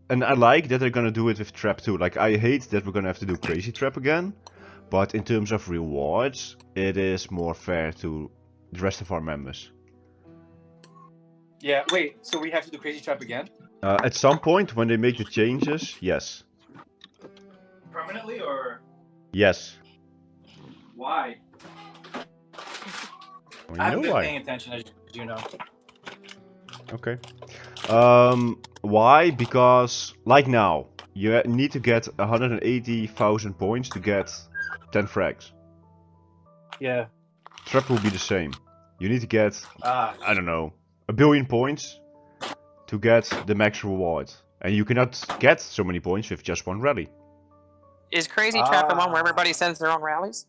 And I like that they're gonna do it with trap too. Like, I hate that we're gonna have to do crazy trap again. But in terms of rewards, it is more fair to the rest of our members. Yeah, wait, so we have to do crazy trap again? At some point, when they make the changes, yes. Permanently, or Yes. why? Well, I you haven't know been why. paying attention, as you know. Okay. Why? Because, like now, you need to get 180,000 points to get 10 frags. Yeah. Trap will be the same. You need to get, Ah. I don't know, 1 billion points to get the max reward. And you cannot get so many points with just one rally. Is Crazy Trap the one where everybody sends their own rallies?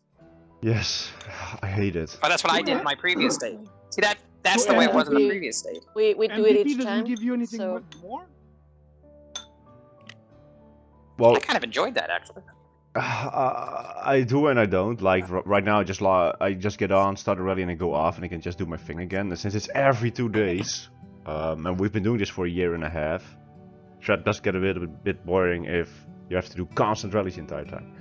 Yes, I hate it. Oh, that's what I did in my previous state. See, that's the way it was in the previous state. We do it each MVP time. doesn't give you anything so... more? Well, I kind of enjoyed that, actually. I do and I don't. Like right now, I just get on, start a rally, and I go off, and I can just do my thing again. And since it's every 2 days, and we've been doing this for a year and a half, it does get a bit boring if you have to do constant rallies the entire time.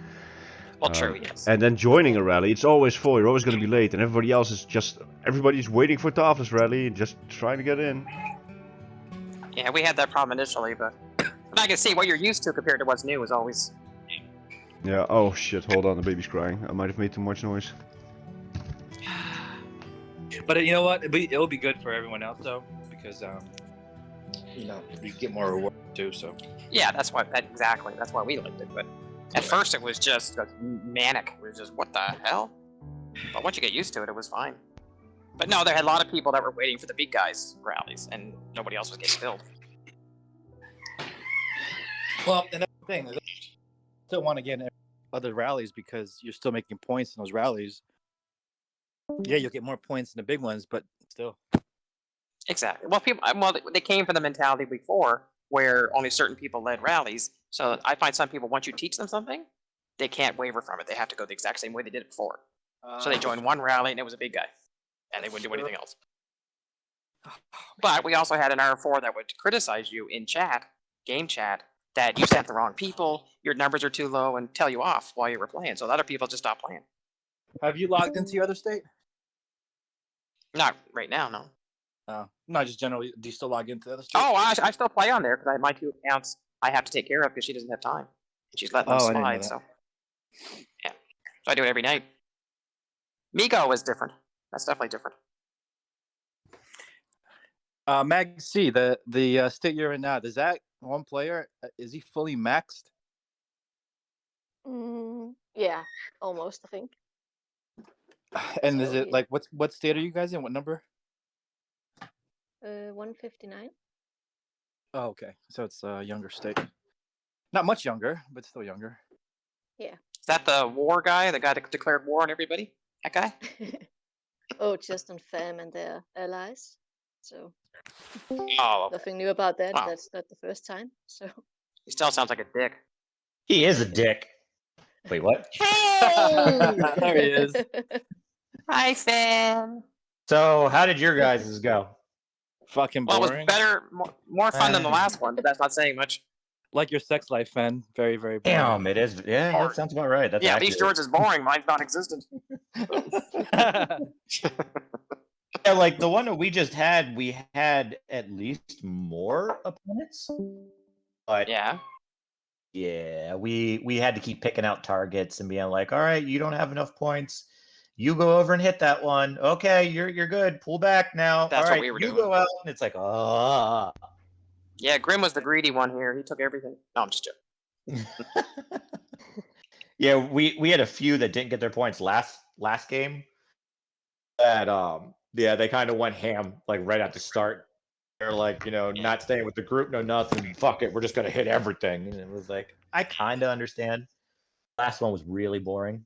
Well, true, yes. And then joining a rally, it's always full. You're always going to be late, and everybody else is everybody's waiting for Tafels rally, just trying to get in. Yeah, we had that problem initially, but I can see what you're used to compared to what's new is always. Yeah. Oh shit! Hold on, the baby's crying. I might have made too much noise. But you know what? It'll be good for everyone else, though, because, we get more reward, too, so. Yeah, that's why we liked it. But at first, it was just manic. It was just, what the hell? But once you get used to it, it was fine. But no, there had a lot of people that were waiting for the big guys' rallies, and nobody else was getting filled. Well, and that's the thing. I still want to get in other rallies because you're still making points in those rallies. Yeah, you'll get more points in the big ones, but still. Exactly. Well, they came from the mentality before where only certain people led rallies. So I find some people, once you teach them something, they can't waver from it. They have to go the exact same way they did it before. So they joined one rally and it was a big guy, and they wouldn't do anything else. But we also had an R4 that would criticize you in chat, game chat, that you sent the wrong people, your numbers are too low, and tell you off while you were playing. So other people just stopped playing. Have you logged into your other state? Not right now, no. No, just generally. Do you still log into the other state? Oh, I still play on there because my 2 accounts I have to take care of because she doesn't have time. She's letting them I didn't know slide, that. so yeah. So I do it every night. Migo is different. That's definitely different. Mag C, the state you're in now, does that one player, is he fully maxed? Yeah, almost, I think. And is So, it like what state are you guys in? What number? 159. Oh, okay. So it's a younger state. Not much younger, but still younger. Yeah. Is that the war guy? The guy that declared war on everybody? That guy? Oh, just on fam and their allies. So Oh, okay. nothing new about that. Wow. That's not the first time. So He still sounds like a dick. He is a dick. Wait, what? There he is. Hi, fam. So, how did your guys' go? Fucking Well, it was boring. better, more fun than the last one, but that's not saying much. Like your sex life, Fen. Very, very boring. Damn, it is. Yeah, that sounds about right. That's Yeah, at accurate. least yours is boring. Mine's non-existent. Yeah, like the one that we just had, we had at least more opponents. But Yeah. yeah, we had to keep picking out targets and being like, all right, you don't have enough points. You go over and hit that one. Okay, you're good. Pull back now. That's all what right, we were you doing. go out, and it's like, ah. Yeah, Grim was the greedy one here. He took everything. No, I'm just joking. Yeah, we had a few that didn't get their points last game. That yeah, they kind of went ham like right at the start. They're like, not staying with the group, no nothing. Fuck it, we're just gonna hit everything. And it was like, I kind of understand. Last one was really boring.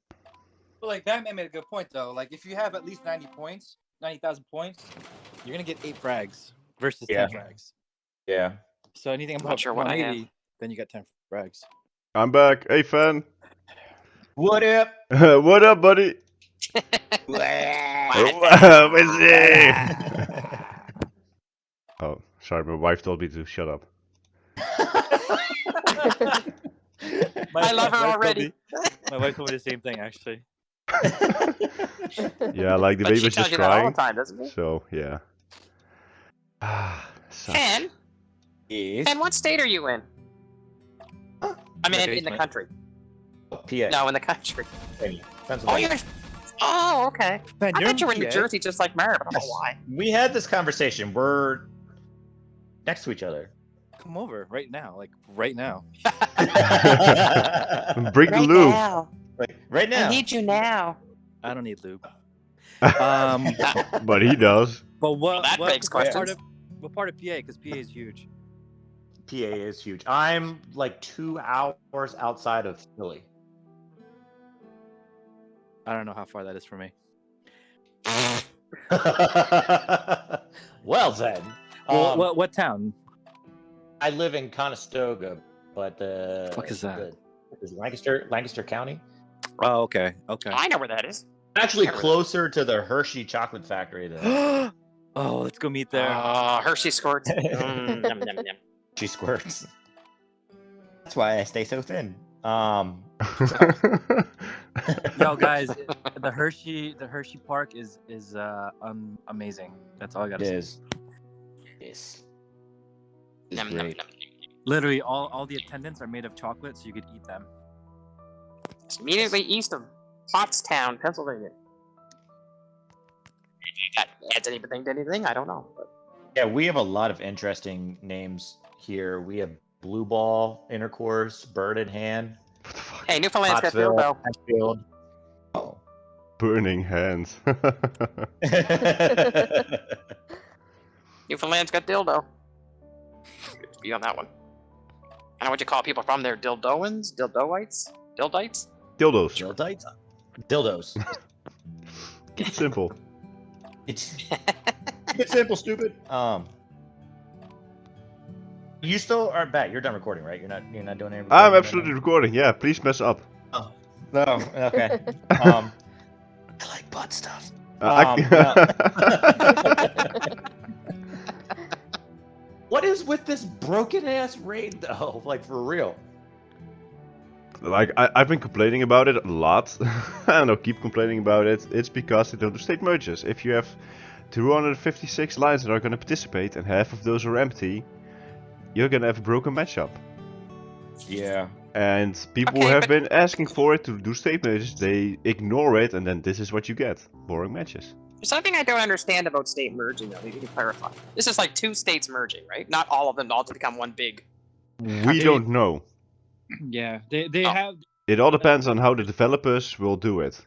But like Batman made a good point though. Like if you have at least 90,000 points, you're gonna get 8 frags versus 10 frags. Yeah. So anything Not above sure what I 180, then you got 10 frags. I'm back. Hey, fan. What up? What up, buddy? What's it? Oh, sorry, my wife told me to shut up. I love her wife already. My wife told me the same thing, actually. Yeah, like the But she baby's tells just you that all crying. the time, doesn't she? So yeah. Sucks. Ken, Yes. Ken, what state are you in? Huh? I mean, in the Basement. country. PA. No, in the country. Oh, Pennsylvania. you're. Oh, okay. Man, I you're thought you were in PA. New Jersey, just like Mary. But I don't know why. We had this conversation. We're next to each other. Come over right now, like right now. Bring the lube. now. right now. I need you now. I don't need lube. But he does. But what? That begs questions. What part of PA? Because PA is huge. PA is huge. I'm like 2 hours outside of Philly. I don't know how far that is from me. Well then. What town? I live in Conestoga, but Fuck is that? Is Lancaster County. Oh, okay. I know where that is. Actually, Never. closer to the Hershey chocolate factory than Oh, let's go meet there. Hershey squirts. Yum, yum, yum. she squirts. That's why I stay so thin. Yo, guys, the Hershey Park is amazing. That's all I gotta say. Yes. Yum, yum, Great. yum. Literally, all the attendants are made of chocolate, so you could eat them. It's immediately east of Pottstown, Pennsylvania. If that adds anything to anything, I don't know. But Yeah, we have a lot of interesting names here. We have Blue Ball, Intercourse, Bird in Hand, What the fuck? hey, Newfoundland's got Pottsville, dildo. Hatfield. Oh. Burning hands. Newfoundland's got dildo. Good to be on that one. I know what you call people from there. Dildoans? Dildoites? Dildites? Dildos. Dildites? Dildos. Keep it simple. It's simple, stupid. You still are back. You're done recording, right? You're not doing any recording I'm right absolutely recording. Yeah, please mess up. now? No, okay. I like butt stuff. What is with this broken ass raid though? Like for real? Like, I've been complaining about it a lot. And I'll keep complaining about it. It's because they don't do state merges. If you have 256 lines that are going to participate and half of those are empty, you're going to have a broken matchup. Yeah. And people Okay, have but- been asking for it to do state merges. They ignore it, and then this is what you get. Boring matches. There's something I don't understand about state merging, though. You can clarify. This is like 2 states merging, right? Not all of them all to become one big. We don't know. Yeah, they Oh. have. It all depends on how the developers will do it.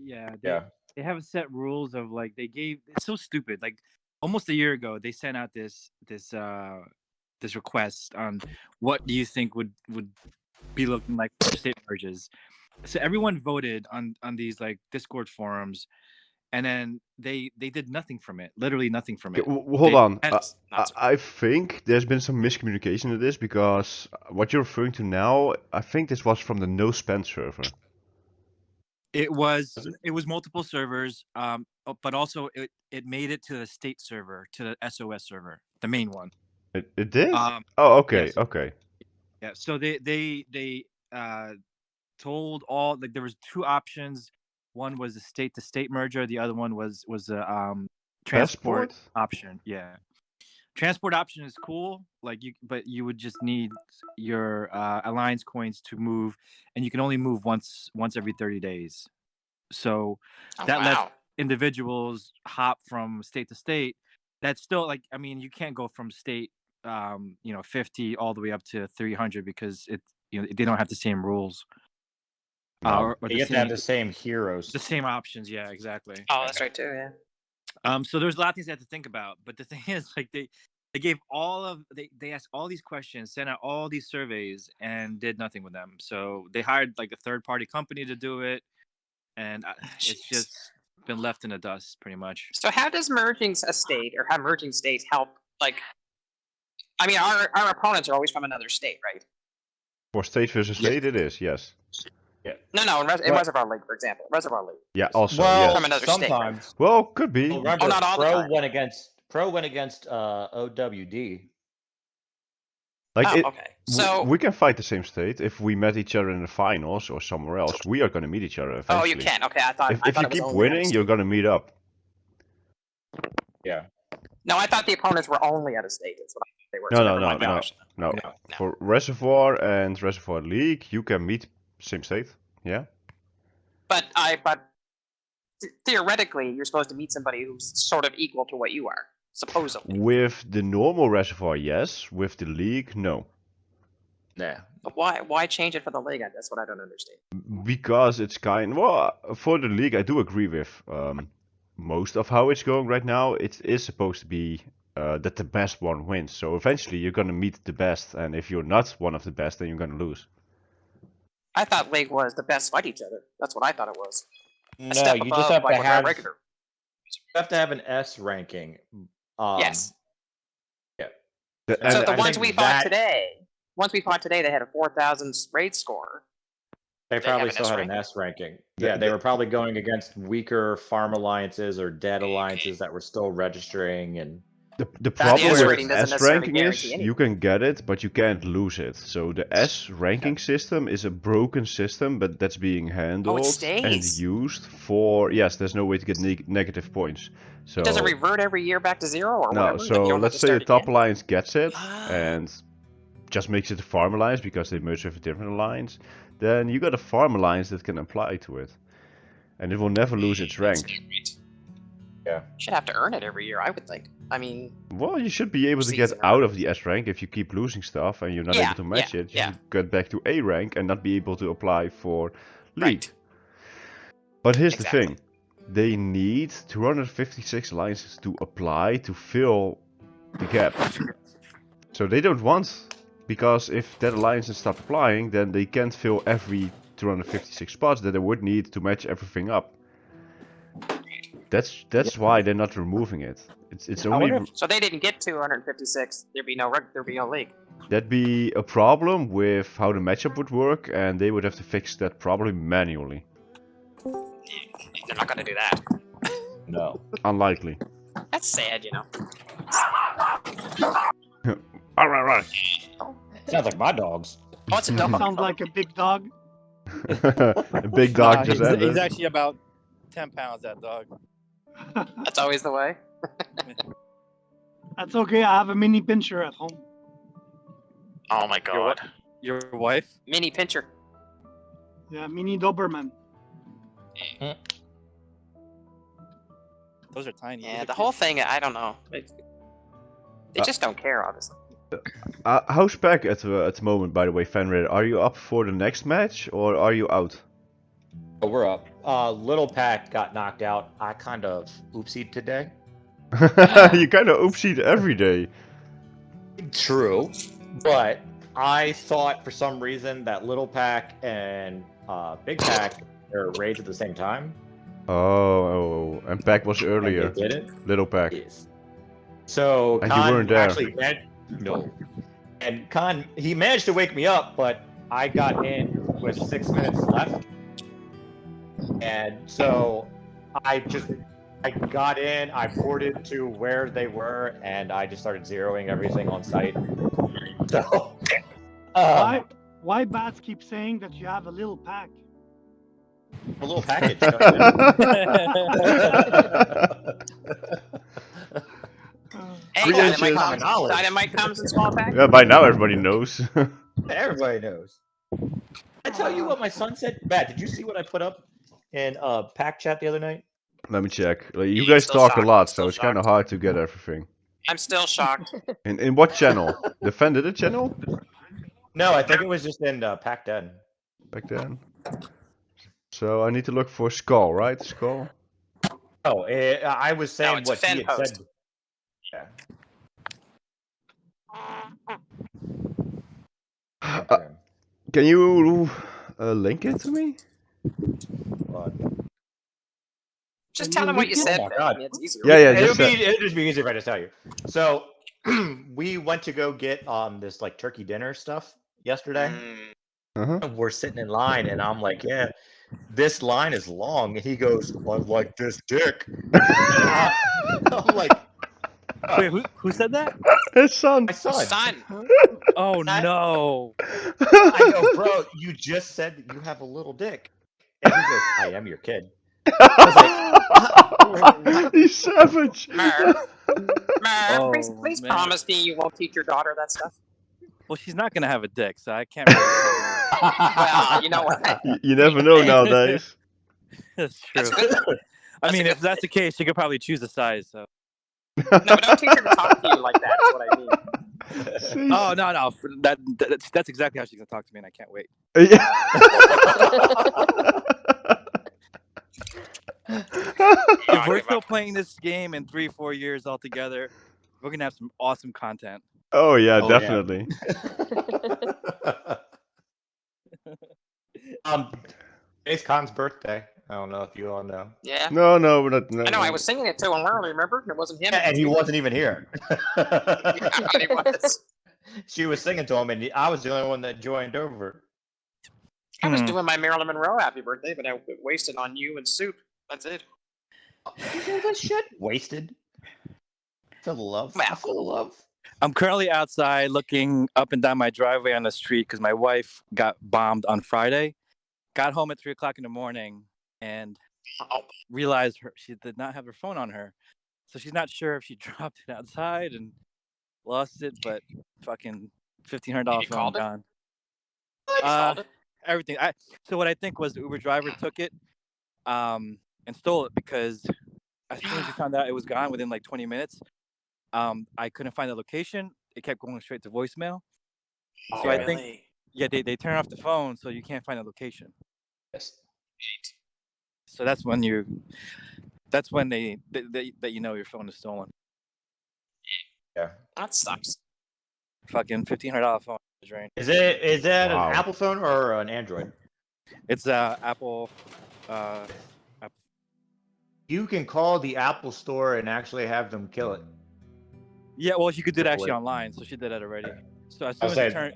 Yeah, Yeah. they have set rules of like they gave. It's so stupid. Like almost a year ago, they sent out this request on what do you think would be looking like for state merges. So everyone voted on these like Discord forums, and then they did nothing from it. Literally nothing from it. Hold on. That's not so- I think there's been some miscommunication in this because what you're referring to now, I think this was from the no spend server. It was multiple servers, but also it made it to the state server, to the SOS server, the main one. It did? Um, Oh, okay, yes. okay. Yeah, so they told all like there was 2 options. One was a state to state merger. The other one was a transport Passport? option. Yeah, transport option is cool. Like but you would just need your alliance coins to move, and you can only move once every 30 days. So Oh, that lets wow. individuals hop from state to state. That's still like I mean you can't go from state 50 all the way up to 300 because they don't have the same rules. Or You have to have the same heroes. the same options. Yeah, exactly. Oh, that's right, too, yeah. So there's a lot of things I had to think about, but the thing is, like they gave they asked all these questions, sent out all these surveys, and did nothing with them. So they hired like a third-party company to do it, and it's Jeez. just been left in the dust, pretty much. So how does merging a state or how merging states help? Like, I mean, our opponents are always from another state, right? For state versus state, it is, yes. No, in But- Reservoir Lake, for example. Reservoir Lake. Yeah, also, well, yes. From another state, right? sometimes. Well, could be. Well, remember, not all the Pro time. went against OWD. Like Oh, it, okay. So, we can fight the same state if we met each other in the finals or somewhere else. We are gonna meet each other eventually. oh, you can. Okay, I thought If I thought you it was keep only out of winning, you're state. gonna meet up. Yeah. No, I thought the opponents were only out of state. That's what I thought they were. No, so no, never no, mind my no, question. no. No. No. For Reservoir and Reservoir League, you can meet same state. Yeah. But theoretically, you're supposed to meet somebody who's sort of equal to what you are, supposedly. With the normal Reservoir, yes. With the League, no. Nah. But why change it for the league? That's what I don't understand. Because it's for the League, I do agree with most of how it's going right now. It is supposed to be that the best one wins. So eventually you're gonna meet the best, and if you're not one of the best, then you're gonna lose. I thought league was the best fight each other. That's what I thought it was. No, step you above, just have like, to what our have regular. you have to have an S ranking. Yes. Yeah. So And the I ones think we fought today, they had a 4,000 raid score. They They have probably an still S had an ranking? S ranking. The- Yeah, they the- were probably going against weaker farm alliances or dead alliances that were still registering, and the problem S with rating doesn't S necessarily ranking is guarantee anything. you can get it, but you can't lose it. So the S ranking system is a broken system, but that's being handled and stays. used for. Yes, there's no way to get negative points. So Does it revert every year back to 0 or no. whatever? Like, So you don't have let's to say the start top again? alliance gets it Ah. and just makes it a farm alliance because they merge with a different alliance. Then you got a farm alliance that can apply to it, and it will never lose its rank. yeah. Should have to earn it every year, I would think. I mean, Well, you should be able to get Season out or- of the S rank if you keep losing stuff and you're not Yeah, able to match yeah, it. You yeah. should get back to A rank and not be able to apply for League. right. But here's Exactly. the thing. They need 256 alliances to apply to fill the gap. So they don't want, because if that alliances stop applying, then they can't fill every 256 spots that they would need to match everything up. That's why they're not removing it. It's only wonder So they didn't get 256. There'd be no league. that'd be a problem with how the matchup would work, and they would have to fix that probably manually. They're not going to do that. No. Unlikely. That's sad, you know. Alright. Sounds like my dogs. Oh, it's a dog. Sounds like a big dog. A big dog Nah, just he's ended. actually about 10 pounds, that dog. That's always the way. That's okay. I have a mini pincher at home. Oh my god. Your wife? Mini pincher. Yeah, mini Doberman. Those are tiny. Yeah, the whole thing, I don't know. They just don't care, obviously. How's Pack at the moment, by the way, Fenrir? Are you up for the next match or are you out? Oh, we're up. Little Pack got knocked out. I kind of oopsied today. You kind of oopsied every day. True, but I thought for some reason that Little Pack and Big Pack are raids at the same time. Oh, and Pack was and earlier. They didn't. Little Pack. Yes. So And you Khan weren't there. actually no. And Khan, he managed to wake me up, but I got in with 6 minutes left. And so I got in, I ported to where they were, and I just started zeroing everything on site. So, Why bats keep saying that you have a little pack? a little package. Hey, Three dynamite inches. comes, Knowledge. dynamite comes in small packs. Yeah, by now everybody knows. Everybody knows. I tell you what my son said. Matt, did you see what I put up in pack chat the other night? Let me check. You Yeah, guys still talk a shocked, lot, so still it's kind of shocked. hard to get everything. I'm still shocked. In what channel? Defended the channel? No, I think it was just in pack 10. Back then. So I need to look for Skull, right? Skull? Oh, I was saying it's what Fen he had post. said. Yeah. Can you link it to me? Just Can tell you them what you link it? said. Oh my Finn. God. I mean, it's easier. Yeah, It'll just just be easier if I just tell you. So we went to go get this like turkey dinner stuff yesterday. uh-huh. And we're sitting in line, and I'm like, "Yeah, this line is long." And he goes, "I like this dick." I'm like, Wait, who said that? His son. My son. Son. Oh That- no. I go, bro, you just said that you have a little dick. And he goes, I am your kid. He's savage. Mer, please, Oh, please man. promise me you won't teach your daughter that stuff. Well, she's not gonna have a dick, so I can't really tell her. Well, you know what? You never know nowadays. That's true. That's good. I That's a mean, good if that's the case, she could probably choose the size. So. No, but don't teach her to talk to you like that. Is what I mean. Oh no, that's exactly how she's gonna talk to me, and I can't wait. Yeah. If we're still playing this game in 3-4 years all together, we're gonna have some awesome content. Oh yeah, Oh, yeah. definitely. It's Khan's birthday. I don't know if you all know. Yeah. No, we're not. No, I know. no. I was singing it to him earlier. Remember? It wasn't him. Yeah, and he wasn't even here. Yeah, he was. She was singing to him, and I was the only one that joined over. I was doing my Marilyn Monroe happy birthday, but I wasted on you and soup. That's it. Shit, wasted. Feel the love. I feel the love. I'm currently outside looking up and down my driveway on the street because my wife got bombed on Friday. Got home at 3:00 in the morning and Oh, realized she did not have her phone on her. So she's not sure if she dropped it outside and lost it, but fucking $1,500 You phone called it? gone. you called it? Everything. So what I think was the Uber driver took it and stole it because as soon as he found out it was gone within like 20 minutes, I couldn't find the location. It kept going straight to voicemail. So I think, yeah, they turn off the phone so you can't find the location. Yes. So that's when they that you know your phone is stolen. Yeah. That sucks. Fucking $1,500 phone drain. Is that Wow. an Apple phone or an Android? It's Apple. You can call the Apple store and actually have them kill it. Yeah, well, you could do that actually Wait. online. So she did that already. So as I soon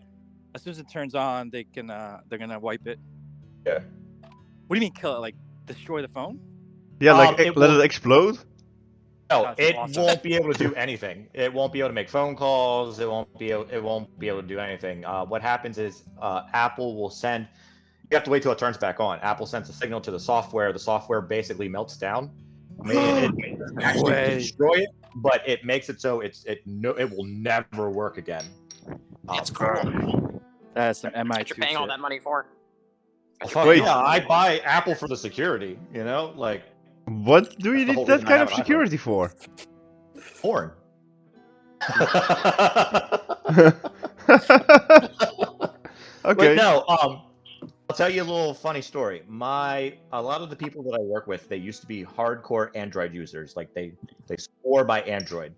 was as it turns on, they can they're gonna wipe it. Yeah. What do you mean kill it? Like destroy the phone? Yeah, like it let will- it explode. No, That's it awesome. won't be able to do anything. It won't be able to make phone calls. It won't be able to do anything. What happens is Apple will send. You have to wait till it turns back on. Apple sends a signal to the software. The software basically melts down. I mean, it actually way. destroy it, but it makes it so it will never work again. It's cool. That's an MI2 What you're paying all shit. that money for? Fuck Wait. yeah, I buy Apple for the security. You know, like What do you That's the need whole that reason I kind have of an iPhone. security for? porn. Okay. Wait, no, I'll tell you a little funny story. A lot of the people that I work with, they used to be hardcore Android users. Like they swore by Android.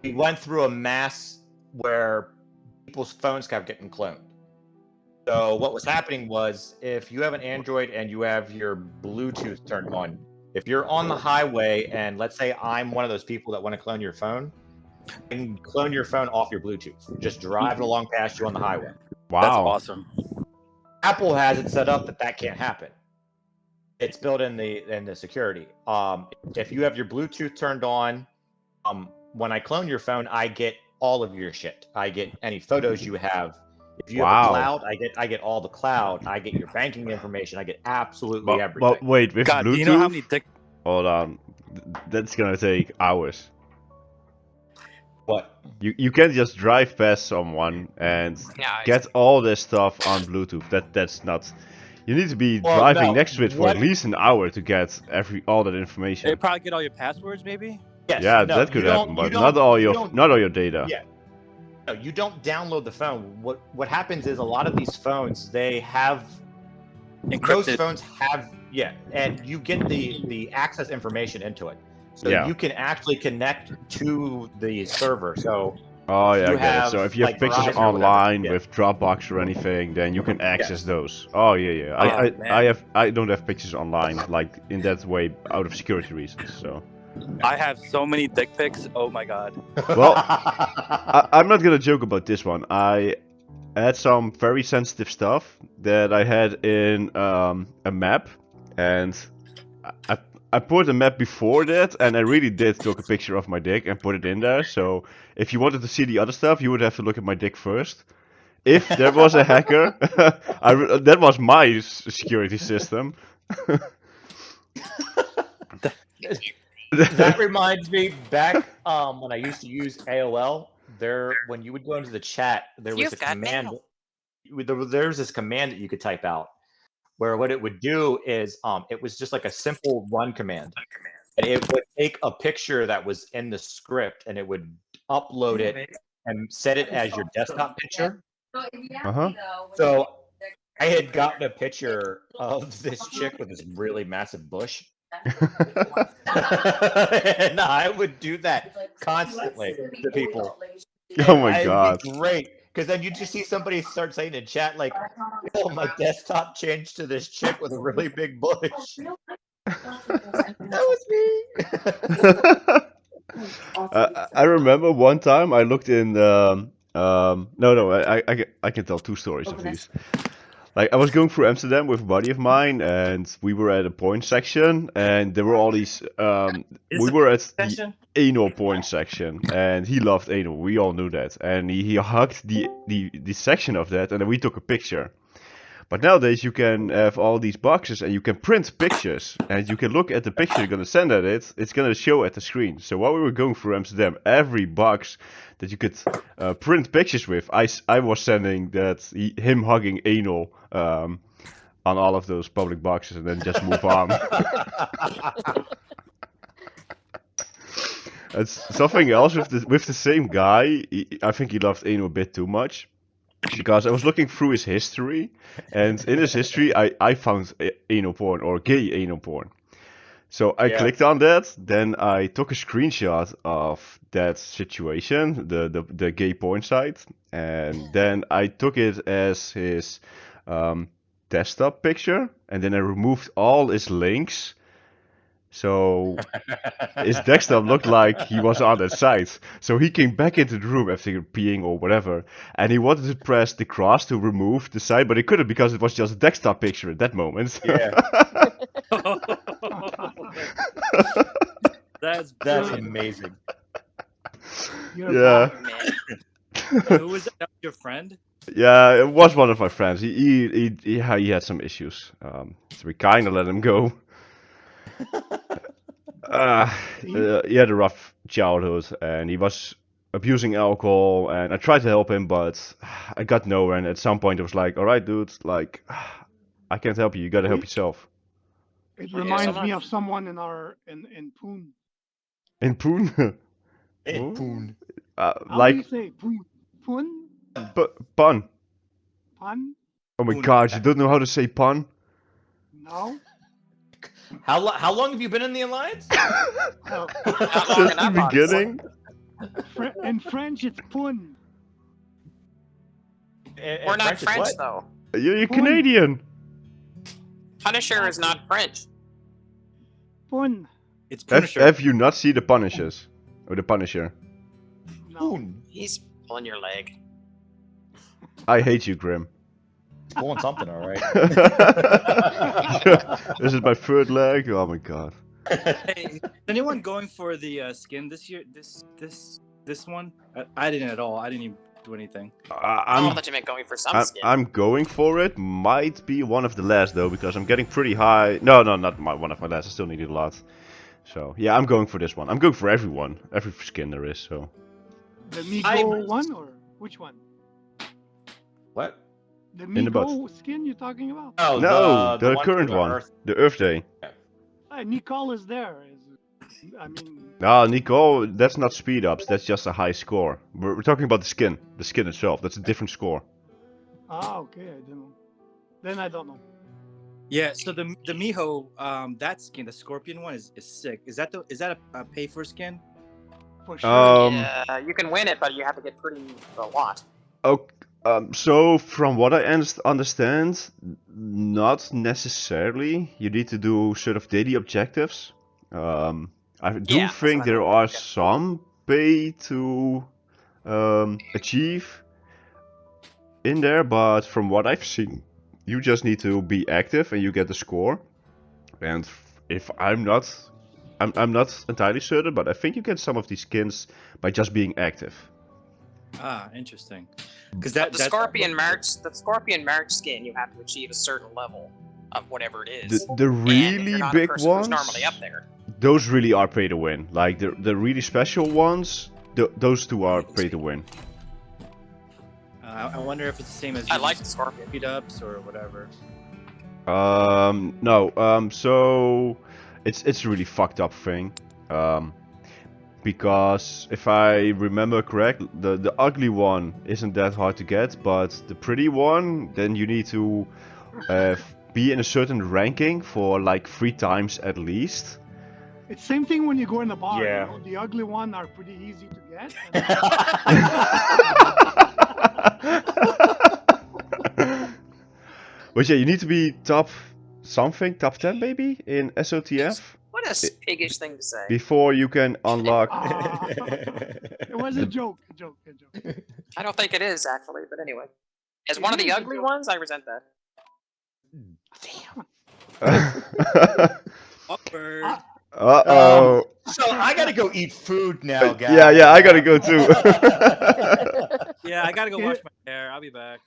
We went through a mass where people's phones kept getting cloned. So what was happening was, if you have an Android and you have your Bluetooth turned on, if you're on the highway and let's say I'm one of those people that want to clone your phone, I can clone your phone off your Bluetooth. Just drive it along past you on the highway. Wow. That's awesome. Apple has it set up that can't happen. It's built in the security. If you have your Bluetooth turned on, when I clone your phone, I get all of your shit. I get any photos you have. If you have Wow. a cloud, I get all the cloud. I get your banking information. I get absolutely everything. But wait, with God, Bluetooth? do you know how many dick? Hold on. That's gonna take hours. What? You can't just drive past someone and Yeah. get all this stuff on Bluetooth. That's nuts. You need to be Well, driving no, next to it for what- at least an hour to get all that information. They probably get all your passwords, maybe. Yes. Yeah, no, that could you don't- happen, you but don't- not all you your don't- data. Yeah. No, you don't download the phone. What happens is a lot of these phones, they have most Encrypted. phones have and you get the access information into it. So Yeah. you can actually connect to the server. So Oh yeah, You I get it. So have, if you have like, pictures Verizon or whatever, online yeah. with Dropbox or anything, then you can access Yes. those. Oh yeah. Oh, man. I don't have pictures online like in that way out of security reasons. So I have so many dick pics. Oh my god. Well, I'm not gonna joke about this one. I had some very sensitive stuff that I had in a map, and I put a map before that, and I really did took a picture of my dick and put it in there. So if you wanted to see the other stuff, you would have to look at my dick first. If there was a hacker, that was my security system. That reminds me back when I used to use AOL. When you would go into the chat, there was You've a got command. mail. There was this command that you could type out, where what it would do is it was just like a simple run command, and it would take a picture that was in the script and it would upload it and set it as your desktop picture. So I had gotten a picture of this chick with this really massive bush. And I would do that constantly to people. Oh my It'd be god. great, because then you just see somebody start saying in chat like, "Oh, my desktop changed to this chick with a really big bush." That was me. I remember one time I looked in. No, I can tell two stories of these. Like I was going through Amsterdam with a buddy of mine, and we were at a porn section, and there were all these. We were at the anal porn section, and he loved anal. We all knew that, and he hugged the section of that, and then we took a picture. But nowadays you can have all these boxes, and you can print pictures, and you can look at the picture you're gonna send at it. It's gonna show at the screen. So while we were going through Amsterdam, every box that you could print pictures with, I was sending him hugging anal on all of those public boxes, and then just move on. It's something else with the same guy. I think he loved anal a bit too much. Because I was looking through his history, and in his history, I found anal porn or gay anal porn. So I clicked on that, then I took a screenshot of that situation, the gay porn site, and then I took it as his desktop picture, and then I removed all his links. So his desktop looked like he was on that site. So he came back into the room after peeing or whatever, and he wanted to press the cross to remove the site, but he couldn't because it was just a desktop picture at that moment. Yeah. That's That's amazing. Yeah. Who was that? Your friend? Yeah, it was one of my friends. He had some issues, so we kind of let him go. He had a rough childhood, and he was abusing alcohol, and I tried to help him, but I got nowhere, and at some point it was like, alright dude, like, I can't help you gotta help yourself. It so reminds me much. of someone in Poon. In Poon? Poon. How do you Like, say Poon? Poon? pun. Pun? Oh my Poon. god, you don't know how to say pun? No? How long have you been in the alliance? Oh, Not long Since the enough, obviously. beginning? in French, it's Poon. We're not French is French, what? though. You're Poon. Canadian. Punisher is not French. Poon. It's Have, Punisher. have you not seen the Punishers? Or the Punisher? No. Poon. He's pulling your leg. I hate you, Grim. It's pulling something, all right. This is my third leg. Oh my god. Hey, is anyone going for the skin this year? This one? I didn't at all. I didn't even do anything. I thought you meant going for some skin. I'm going for it. Might be one of the last though, because I'm getting pretty high. No, not one of my last. I still need it a lot. So yeah, I'm going for this one. I'm going for every skin there is. So The Migo one or which one? What? The the butt. Migo skin you're talking about? Oh, no, the one current for the one, Earth. the Earth Day. Nicole is there. I mean, No, Nicole, that's not speed ups. That's just a high score. We're talking about the skin itself. That's a different score. okay, I don't know. Then I don't know. Yeah. So the Miho, that skin, the Scorpion one is sick. Is that a pay for skin? For sure. Yeah, you can win it, but you have to get a lot. So from what I understand, not necessarily. You need to do sort of daily objectives. I do Yeah, that's think what I there thought. are Okay. some pay to achieve in there, but from what I've seen, you just need to be active and you get the score. And if I'm not entirely certain, but I think you get some of these skins by just being active. Ah, interesting. Because But that's the Scorpion March skin, you have to achieve a certain level of whatever it is. The And if really you're not big a person ones, who's normally up there. those really are pay to win. Like the really special ones, those two are pay to win. I wonder if it's the same as I like the Scorpion. speed ups or whatever. No. So it's a really fucked up thing. Because if I remember correct, the ugly one isn't that hard to get, but the pretty one, then you need to be in a certain ranking for like 3 times at least. It's same thing when you go in a bar. Yeah. You know, the ugly one are pretty easy to get. But yeah, you need to be top 10 maybe in SOTF What a piggish thing to say. before you can unlock. It was a joke. A joke. I don't think it is, actually, but anyway. As one of the ugly ones, I resent that. Awkward. Uh-oh. So I gotta go eat food now, guys. Yeah, I gotta go too. Yeah, I gotta go wash my hair. I'll be back.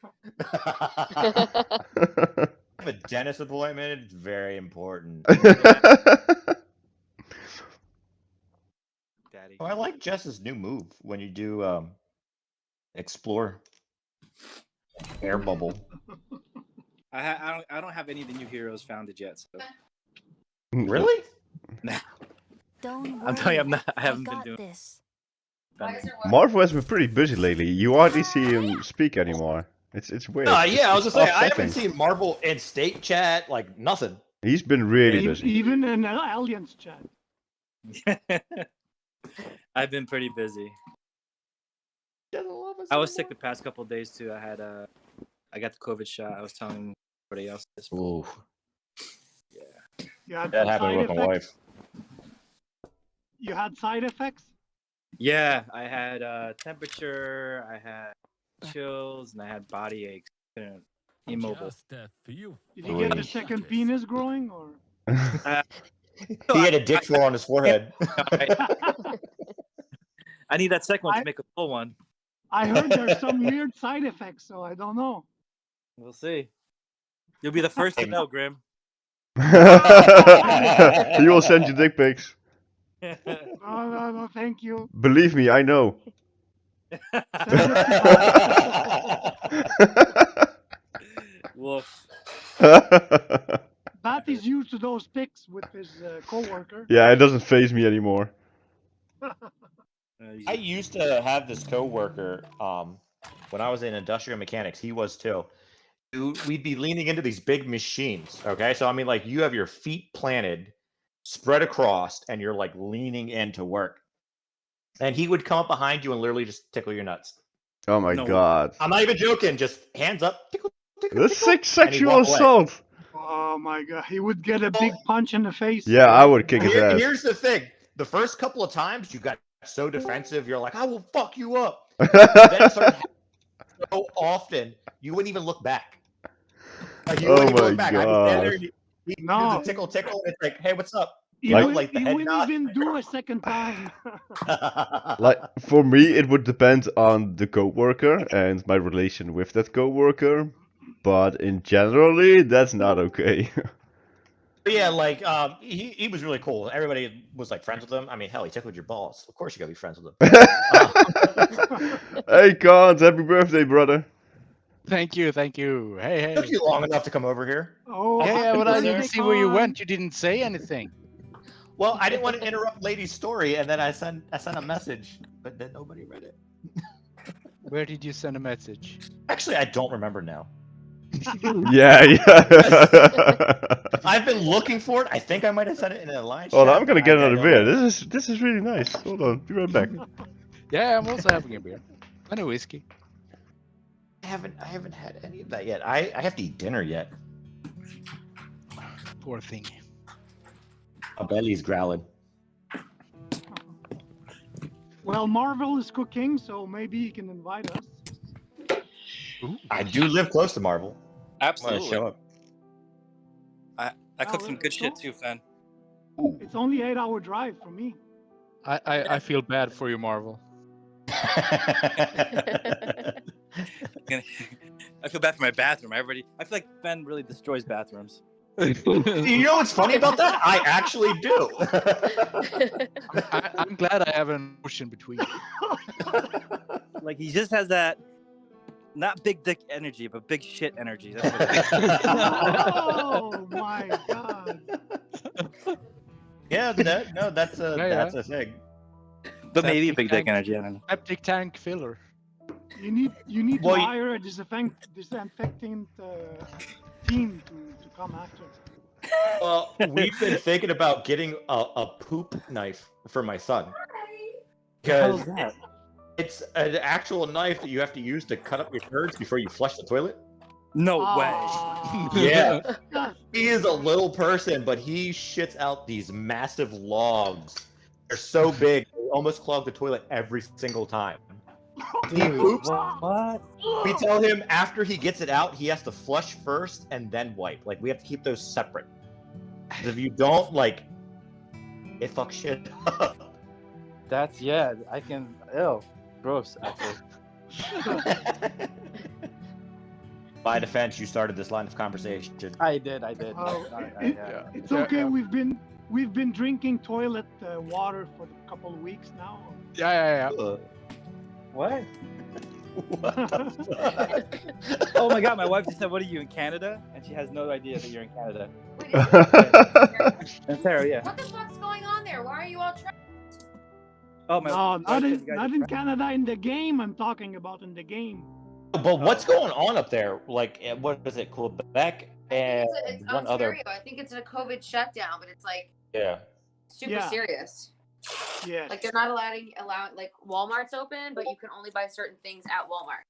I have a dentist appointment. It's very important. Daddy. Oh, I like Jess's new move when you do explore air bubble. I don't have any of the new heroes founded yet. So Really? Don't I'm telling you, worry, I haven't been got doing this. founding. Marvel has been pretty busy lately. You hardly see him speak anymore. It's weird. Yeah, I was It's gonna say I haven't upsetting. seen Marvel in state chat, like nothing. He's been really busy. Even in Aliens chat. I've been pretty busy. I was sick the past couple of days too. I got the COVID shot. I was telling everybody else this. Ooh, You had that some happened side with my effects. wife. You had side effects. Yeah, I had temperature, I had chills, and I had body aches. Immobile. Just a few. Did you get the fools. second penis growing, or? He had a dick floor on his forehead. I need that second one to make a full one. I heard there's some weird side effects, so I don't know. We'll see. You'll be the first to know, Grim. He will send you dick pics. No, thank you. Believe me, I know. Woof. Bat is used to those pics with his co-worker. Yeah, it doesn't phase me anymore. I used to have this coworker when I was in industrial mechanics. He was too. We'd be leaning into these big machines. Okay, so I mean, like you have your feet planted, spread across, and you're like leaning in to work. And he would come up behind you and literally just tickle your nuts. Oh my No. god. I'm not even joking. Just hands up, tickle, tickle, That's tickle. sick sexual walk away. assault. Oh my god, he would get a big punch in the face. Yeah, I would kick his ass. Here's the thing: the first couple of times you got so defensive, you're like, "I will fuck you up." Then it started happening so often, you wouldn't even look back. Like you Oh wouldn't even my look back. I'd be standing there, God. and he'd do No. the tickle, tickle. And it's like, "Hey, what's up?" He Like- would, like the he head wouldn't nod. even do a second time. Like for me, it would depend on the coworker and my relation with that coworker. But in generally, that's not okay. But yeah, like he was really cool. Everybody was like friends with him. I mean, hell, he tickled your balls. Of course, you gotta be friends with him. Hey, Kant, happy birthday, brother. Thank you. Hey, It took you long enough to come over here. Oh, Yeah, happy but I birthday, didn't see where you Con. went. You didn't say anything. Well, I didn't want to interrupt Lady's story, and then I sent a message, but then nobody read it. Where did you send a message? Actually, I don't remember now. Yeah. I've been looking for it. I think I might have sent it in a line. Hold on, chat, I'm gonna but get I another don't beer. know. This is really nice. Hold on, be right back. Yeah, I'm also having a beer and a whiskey. I haven't had any of that yet. I have to eat dinner yet. Poor thing. My belly's growling. Well, Marvel is cooking, so maybe he can invite us. I do live close to Marvel. I'm gonna Absolutely. show up. I cook some good shit too, Fen. It's only 8-hour drive for me. I feel bad for you, Marvel. I feel bad for my bathroom. I feel like Ben really destroys bathrooms. You know what's funny about that? I actually do. I'm glad I have an ocean between. Like he just has that, not big dick energy, but big shit energy. That's what it is. Oh my god. Yeah, no, that's a thing. But maybe a Septic big dick tank. energy. I don't know. Septic tank filler. You need to Well, hire a disinfectant team to come after. Well, we've been thinking about getting a poop knife for my son. Because that? it's an actual knife that you have to use to cut up your turds before you flush the toilet. No way. Yeah. He is a little person, but he shits out these massive logs. They're so big, they almost clog the toilet every single time. He poops. What? We tell him after he gets it out, he has to flush first and then wipe. Like, we have to keep those separate. 'Cause if you don't, like, it fucks shit up. That's I can. Ew, gross. Actually, By defense, you started this line of conversation. I did. It's okay. We've been drinking toilet water for a couple of weeks now. Yeah. What? What the fuck? Oh my god, my wife just said, "What are you in Canada?" And she has no idea that you're in Canada. Wait, is it- Ontario, yeah. What the fuck's going on there? Why are you all trying? Oh my. No, wife not said in you guys not are in friends. Canada. In the game, I'm talking about in the game. But what's going on up there? Like, what is it? Quebec and It's one Ontario. other. I think it's a COVID shutdown, but it's like Yeah. super Yeah. serious. Yes. Like they're not allowing like Walmart's open, but you can only buy certain things at Walmart.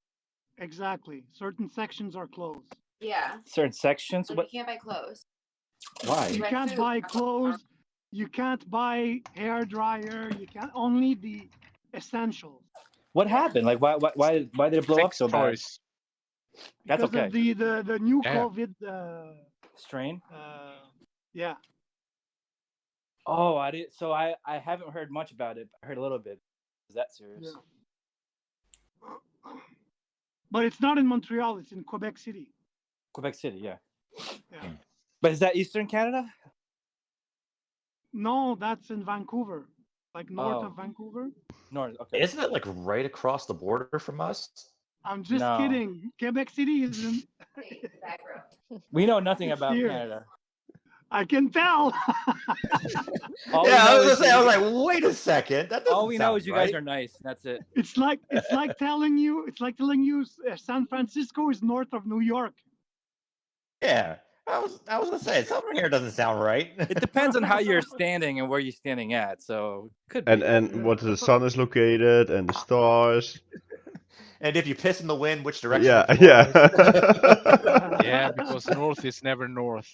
Exactly. Certain sections are closed. Yeah. Certain sections. Like What? you can't buy clothes. Why? You Red can't food. buy clothes. You can't buy hair dryer. You can't only the essentials. What happened? Like, why did it blow up so bad? Choice. That's Because okay. of the new Yeah. COVID. Strain. Yeah. Oh, I did. So I haven't heard much about it. I heard a little bit. Is that serious? Yeah. But it's not in Montreal. It's in Quebec City. Quebec City, yeah. Yeah. But is that Eastern Canada? No, that's in Vancouver, like north Oh. of Vancouver. North. Okay. Isn't it like right across the border from us? I'm just No. kidding. Quebec City is in. Wait, the back row. We know nothing It's about here. Canada. I can tell. All we Yeah, I know was is gonna say. I you- was like, wait a second. That all doesn't we know sound is you right. guys are nice. That's it. it's like telling you San Francisco is north of New York. Yeah, I was gonna say something here doesn't sound right. It depends on how you're standing and where you're standing at. So could be. And what the sun is located and the stars. And if you piss in the wind, which direction? Yeah, it yeah. flies. Yeah, because north is never north.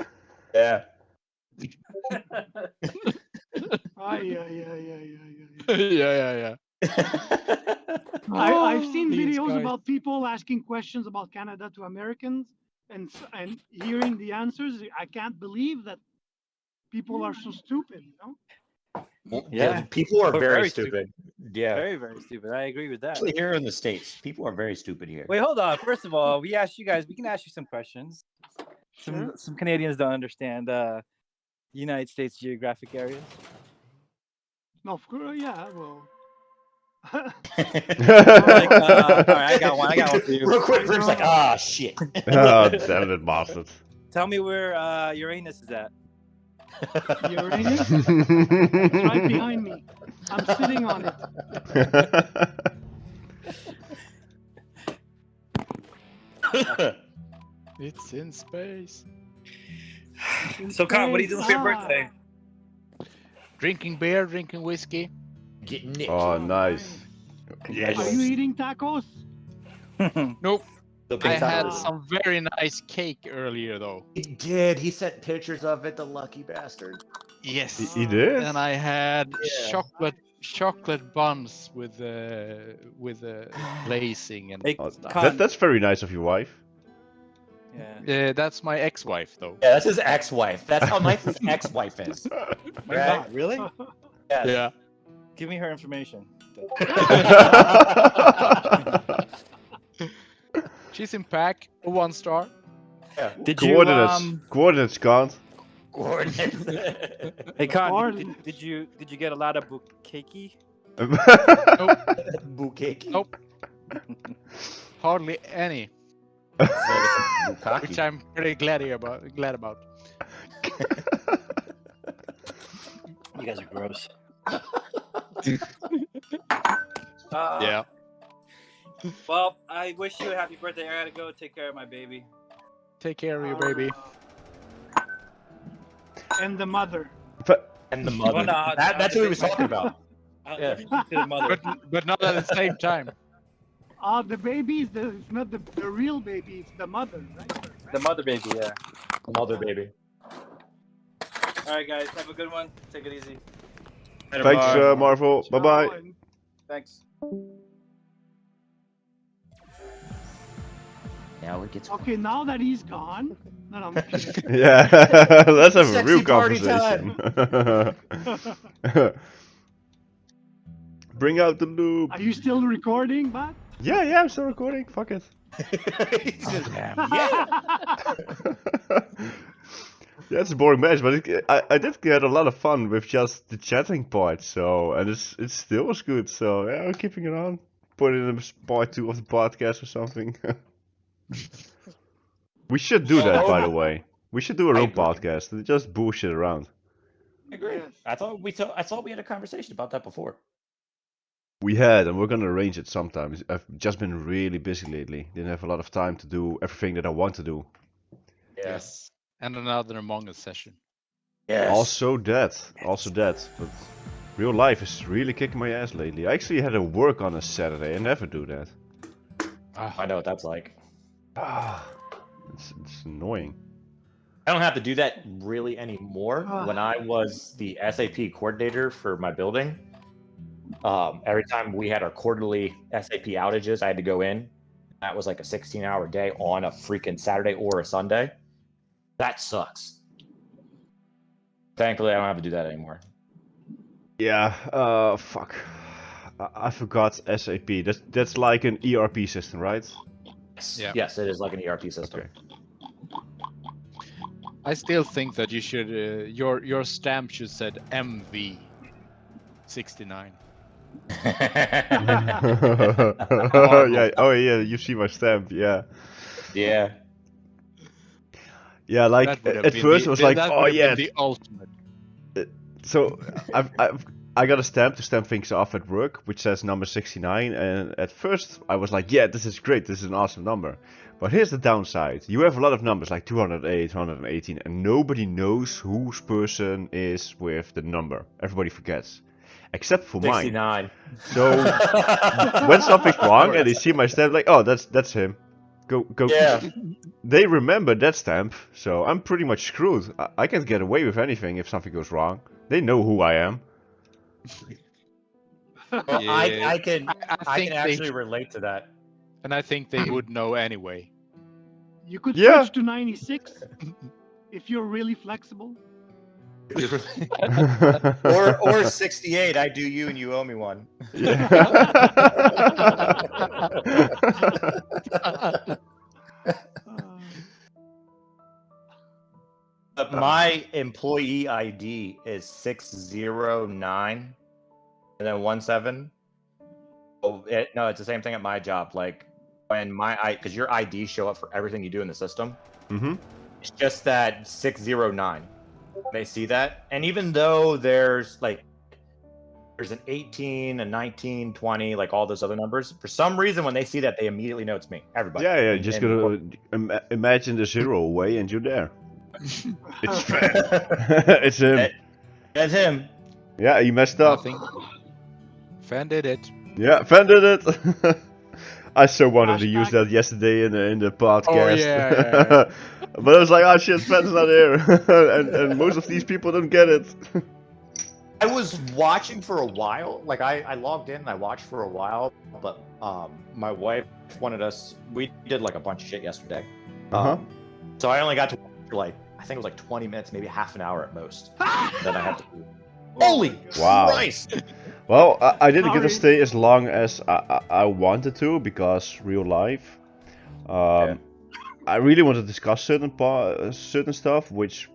Yeah. Yeah. I've seen These videos guys. about people asking questions about Canada to Americans and hearing the answers. I can't believe that people are so stupid. You know? Yeah. People are We're very very stupid. Yeah. Very, very stupid. I agree with that. Especially here in the States, people are very stupid here. Wait, hold on. First of all, we asked you guys. We can ask you some questions. Some Canadians don't understand United States geographic areas. No, of course, yeah. Well, Like, all right, I got one for you. Real quick, Grim's like, ah, shit. Oh, damn it, bastard. Tell me where Uranus is at. Uranus, it's right behind me. I'm sitting on it. It's in space. So, Con, what are you doing for your Ah. birthday? Drinking beer, drinking whiskey. Getting nicked. Oh, nice. Are you eating tacos? Nope. The I big had time. some very nice cake earlier, though. He did. He sent pictures of it, the lucky bastard. Yes. He did? And I had Yeah. chocolate buns with glazing and Hey, Oh, stuff. Con, that's very nice of your wife. Yeah. Yeah, that's my ex-wife though. Yeah, that's his ex-wife. That's how nice his ex-wife is. My Right? God, really? Yes. Yeah. Give me her information. She's in pack, a 1-star. Yeah. Did you Coordinates can't. Coordinates. Hey Con, Coordinates. did you get a lot of bukeki? Bukake. Nope. Hardly any, Bukake. which I'm pretty glad about. You guys are gross. Yeah. Well, I wish you a happy birthday. I gotta go take care of my baby. Take care of your baby. And the mother. And the mother. Well, no, That's what he was talking about. Yeah. To the mother. But not at the same time. The baby is it's not the real baby, it's the mother, right? The mother baby, yeah. Mother baby. All right, guys, have a good one. Take it easy. Thanks, Marvel. Bye bye. Ciao, and- Thanks. Now it gets. Okay, now that he's gone. No, I'm kidding. Yeah, let's have a Sexy real party conversation. Bring out the loop. Are you still recording, Matt? Yeah, I'm still recording. Fuck it. Yeah. Yeah, it's a boring match, but I did get a lot of fun with just the chatting part. So, and it still was good. So yeah, I'm keeping it on. Put it in part 2 of the podcast or something. We should do that, by the way. We should do our own podcast and just bullshit around. I agree. Yes. I thought we had a conversation about that before. We had, and we're gonna arrange it sometime. I've just been really busy lately. Didn't have a lot of time to do everything that I want to do. Yes. And another Among Us session. Yes. Also that. But real life is really kicking my ass lately. I actually had to work on a Saturday. I never do that. I know what that's like. It's annoying. I don't have to do that really anymore. When I was the SAP coordinator for my building, every time we had our quarterly SAP outages, I had to go in. That was like a 16-hour day on a freaking Saturday or a Sunday. That sucks. Thankfully, I don't have to do that anymore. Yeah, fuck. I forgot SAP. That's like an ERP system, right? Yes. Yeah. Yes, it is like an ERP system. Okay. I still think that you should your stamp should said MV69. Yeah. Oh yeah. You see my stamp. Yeah. Yeah. Yeah. Like That would have at been first it was like, that oh would have yeah. been the ultimate. So I got a stamp to stamp things off at work, which says number 69. And at first I was like, yeah, this is great. This is an awesome number. But here's the downside. You have a lot of numbers like 208, 218, and nobody knows whose person is with the number. Everybody forgets. Except for mine. 69. So when something's wrong and they see my stamp, like, oh, that's him. Go. Yeah. They remember that stamp, so I'm pretty much screwed. I can't get away with anything if something goes wrong. They know who I am. Well, Yeah. I can I think actually relate to that. And I think they would know anyway. You could Yeah. switch to 96 if you're really flexible. or 68. I do you and you owe me one. But my employee ID is 609 and then 17. Oh, no, it's the same thing at my job. Like when because your IDs show up for everything you do in the system. Mm-hmm. It's just that 609. They see that, and even though there's an 18, a 19, 20, like all those other numbers, for some reason when they see that, they immediately know it's me. Everybody. Yeah. Just gotta imagine the 0 away and you're there. It's Fan. It's him. That's him. Yeah, he messed up. Nothing. Fan did it. Yeah, Fan did it. I so wanted to use Hashtag. that yesterday in the podcast. yeah. But I was like, oh shit, Fan's not here. and most of these people don't get it. I was watching for a while. Like I logged in and I watched for a while, but my wife wanted us. We did like a bunch of shit yesterday. Uh-huh. So I only got to like I think it was like 20 minutes, maybe half an hour at most. Then I had to. Holy Wow. Christ! Well, I didn't get to Sorry. stay as long as I wanted to because real life. I really want to discuss certain stuff which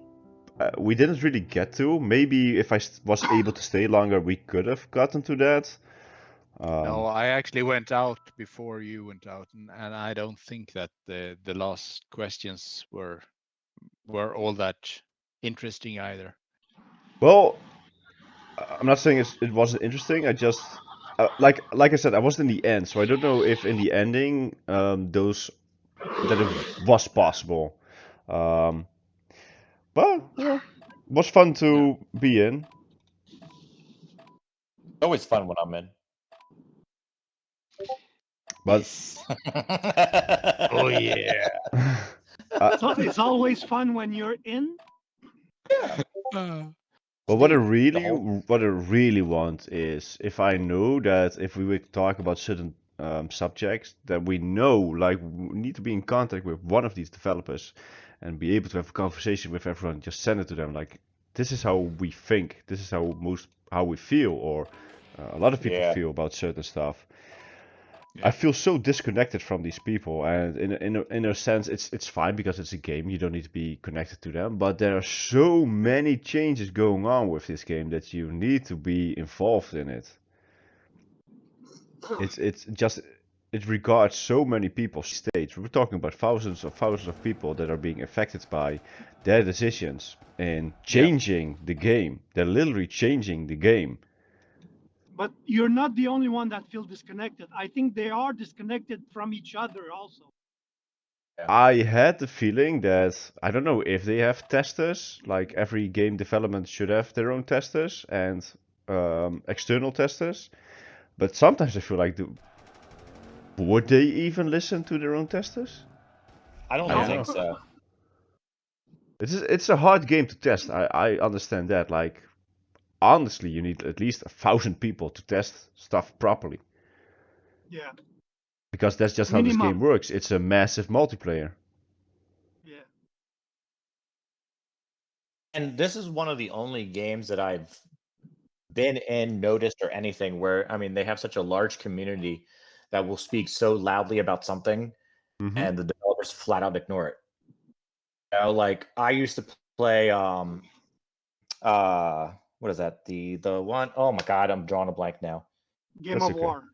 we didn't really get to. Maybe if I was able to stay longer, we could have gotten to that. No, I actually went out before you went out, and I don't think that the last questions were all that interesting either. Well, I'm not saying it wasn't interesting. I just like I said, I wasn't in the end, so I don't know if in the ending that it was possible. Um, but yeah, it was fun to be in. Always fun when I'm in. But Yes. Oh yeah. So it's always fun when you're in. But what I The really want is if I know that if we would talk about certain subjects that we know, like we need to be in contact with one of these developers and be able to have a conversation with everyone, just send it to them. Like this is how we think, this is how we feel, or a lot of people Yeah. feel about certain stuff. Yeah. I feel so disconnected from these people, and in a sense, it's fine because it's a game. You don't need to be connected to them, but there are so many changes going on with this game that you need to be involved in it. It's just it regards so many people. States we're talking about thousands of people that are being affected by their decisions and changing the game. They're literally changing the game. But you're not the only one that feels disconnected. I think they are disconnected from each other also. I had the feeling that I don't know if they have testers. Like every game development should have their own testers and external testers. But sometimes I feel like would they even listen to their own testers? I don't I don't think know. so. It's a hard game to test. I understand that. Like honestly, you need at least 1,000 people to test stuff properly Yeah. because that's just how this game Minimum. works. It's a massive multiplayer. Yeah. And this is one of the only games that I've been in, noticed, or anything where, I mean, they have such a large community that will speak so loudly about something Mm-hmm. and the developers flat out ignore it. You know, like I used to play what is that? The one, oh my god, I'm drawing a blank now. Game That's of okay. War.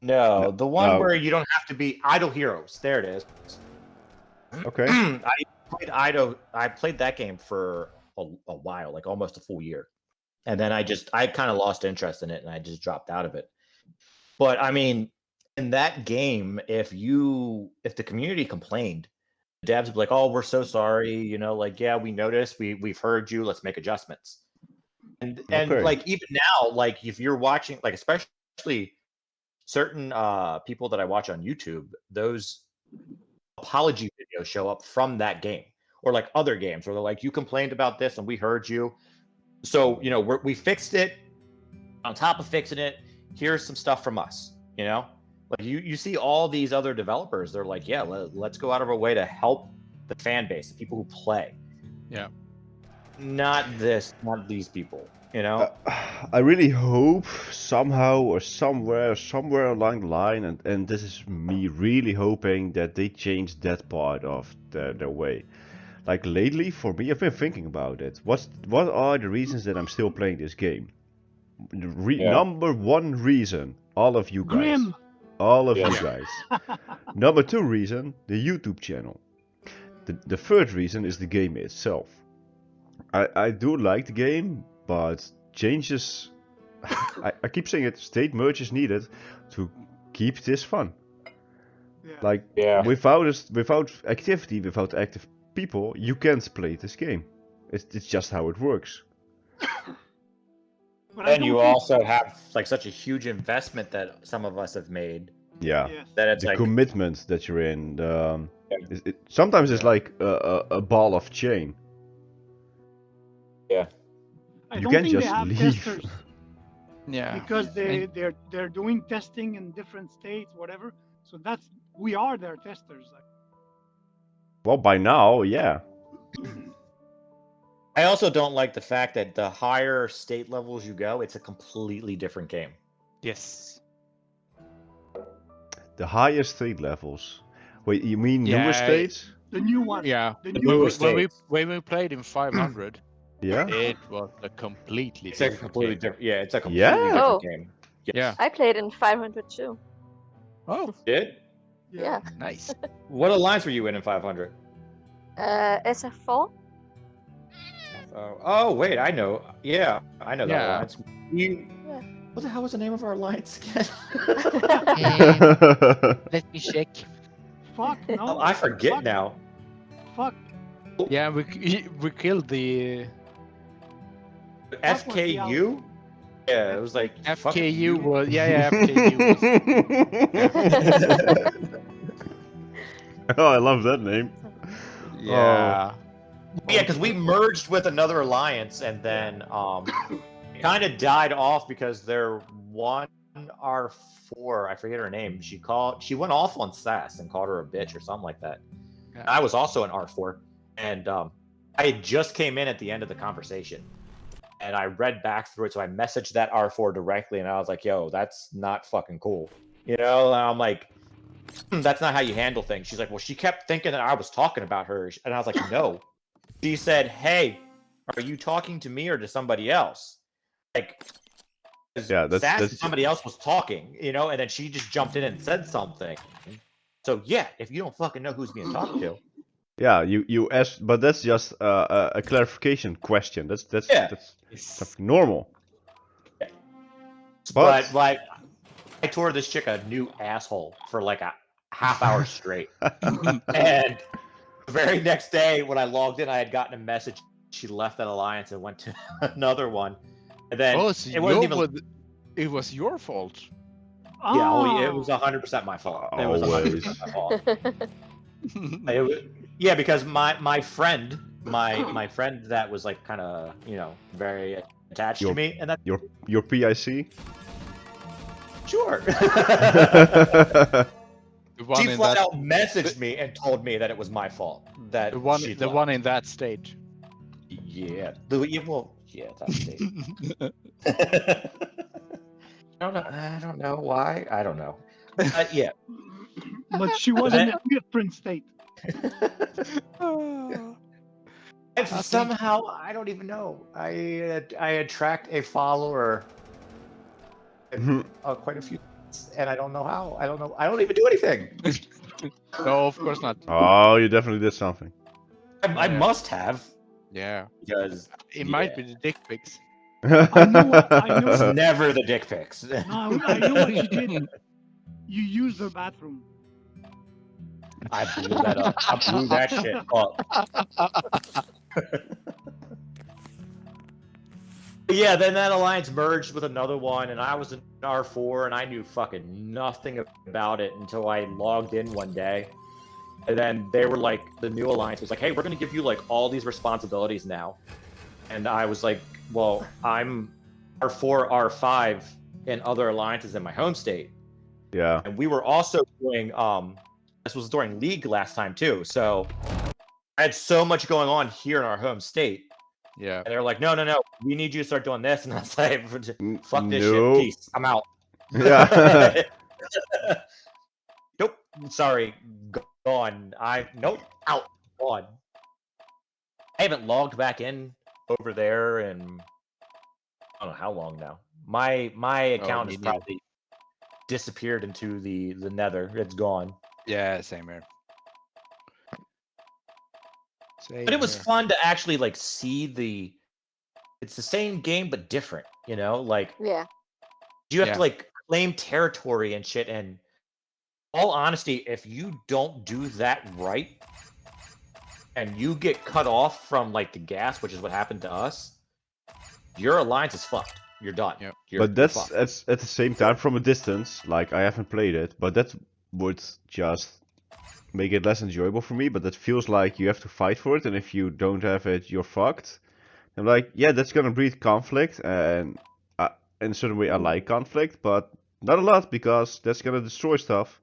No, the one no. where you don't have to be Idle Heroes. There it is. Okay. I played that game for a while, like almost a full year. And then I kind of lost interest in it and I just dropped out of it. But I mean, in that game, if the community complained, the devs would be like, "Oh, we're so sorry, you know, like yeah, we noticed, we've heard you, let's make adjustments." And Okay. like even now, like if you're watching, like especially certain people that I watch on YouTube, those apology videos show up from that game, or like other games where they're like, "You complained about this and we heard you, so you know we fixed it. On top of fixing it, here's some stuff from us." You know, like you see all these other developers, they're like, "Yeah, let's go out of our way to help the fan base, the people who play." Yeah. Not these people. You know. I really hope somehow or somewhere along the line, and this is me really hoping that they change that part of their way. Like lately, for me, I've been thinking about it. What are the reasons that I'm still playing this game? Number one reason, all of you guys. Grim. All of you Yes. guys. Number two reason, the YouTube channel. The third reason is the game itself. I do like the game, but changes. I keep saying it. State merge is needed to keep this fun. Yeah. Like without activity, without active people, you can't play this game. It's just how it works. But I And don't you think- also have like such a huge investment that some of us have made. Yeah. Yes. That it's The like commitment that you're in. Sometimes it's like a ball of chain. yeah. I You don't can't think they just have leave. testers Yeah. because they're doing testing in different states, whatever. So we are their testers. Well, by now, yeah. I also don't like the fact that the higher state levels you go, it's a completely different game. Yes. The highest state levels. Wait, you mean newer Yeah, states? The new one. Yeah. The The new newer one. states. When we played in 500, Yeah. it was a completely It's a different completely game. different. Yeah, it's a completely Yeah. different Oh. game. Yeah. I played in 500 too. Oh, Did? Yeah. nice. What alliance were you in 500? SF4. Oh wait, I know. Yeah, I know that Yeah. alliance. Yeah. What the hell was the name of our alliance again? Let me check. Fuck, no. Oh, I forget Fuck. now. Fuck. Yeah, we killed the FKU? Yeah, it was like fuck FKU you. was FKU was Oh, I love that name. yeah. Yeah, because we merged with another alliance and then kind of died off because their one R4, I forget her name. She went off on Sass and called her a bitch or something like that. Yeah. I was also an R4, and I had just came in at the end of the conversation, and I read back through it, so I messaged that R4 directly, and I was like, "Yo, that's not fucking cool," you know. And I'm like, "That's not how you handle things." She's like, "Well, she kept thinking that I was talking about her," and I was like, "No." She said, "Hey, are you talking to me or to somebody else?" Like, Yeah, that's somebody else was talking, you know, and then she just jumped in and said something. So yeah, if you don't fucking know who's being talked to, yeah. You asked, but that's just a clarification question. That's normal. but like, I tore this chick a new asshole for like a half hour straight, and the very next day when I logged in, I had gotten a message. She left that alliance and went to another one, and then So it wasn't even. it was your fault. Yeah, Oh. it was 100% my fault. It was Always. 100% my fault. Yeah, because my friend, my friend that was like kind of, you know, very attached to me, and that Your PIC. sure. She flat out messaged me and told me that it was my fault. That The one she'd the left. one in that stage. Yeah. That state. I don't know why. I don't know. Yeah. But she was in a different state. Somehow, I don't even know. I attract a follower. Quite a few, and I don't know how. I don't know. I don't even do anything. No, of course not. Oh, you definitely did something. I must have. Yeah. Because it might be the dick pics. I know It's never the dick pics. No, I know what you did. You used the bathroom. I blew that up. I blew that shit up. Yeah, then that alliance merged with another one, and I was an R4, and I knew fucking nothing about it until I logged in one day. And then they were like, the new alliance was like, hey, we're going to give you like all these responsibilities now. And I was like, well, I'm R4, R5 in other alliances in my home state. Yeah. And we were also doing, this was during League last time too. So I had so much going on here in our home state. Yeah. And they're like, no, we need you to start doing this. And I was like, fuck this No. shit, peace, I'm out. Yeah. Nope, sorry, gone. Nope, out, gone. I haven't logged back in over there in, I don't know how long now. My account has probably disappeared into the nether. It's gone. Yeah, same here. But it was fun to actually like see it's the same game but different, you know? Like, yeah, you have to like claim territory and shit. And all honesty, if you don't do that right and you get cut off from like the gas, which is what happened to us, your alliance is fucked. You're done. Yep. But that's at the same time, from a distance, like I haven't played it, but that would just make it less enjoyable for me. But that feels like you have to fight for it, and if you don't have it, you're fucked. I'm like, yeah, that's gonna breed conflict, and in a certain way I like conflict, but not a lot, because that's gonna destroy stuff.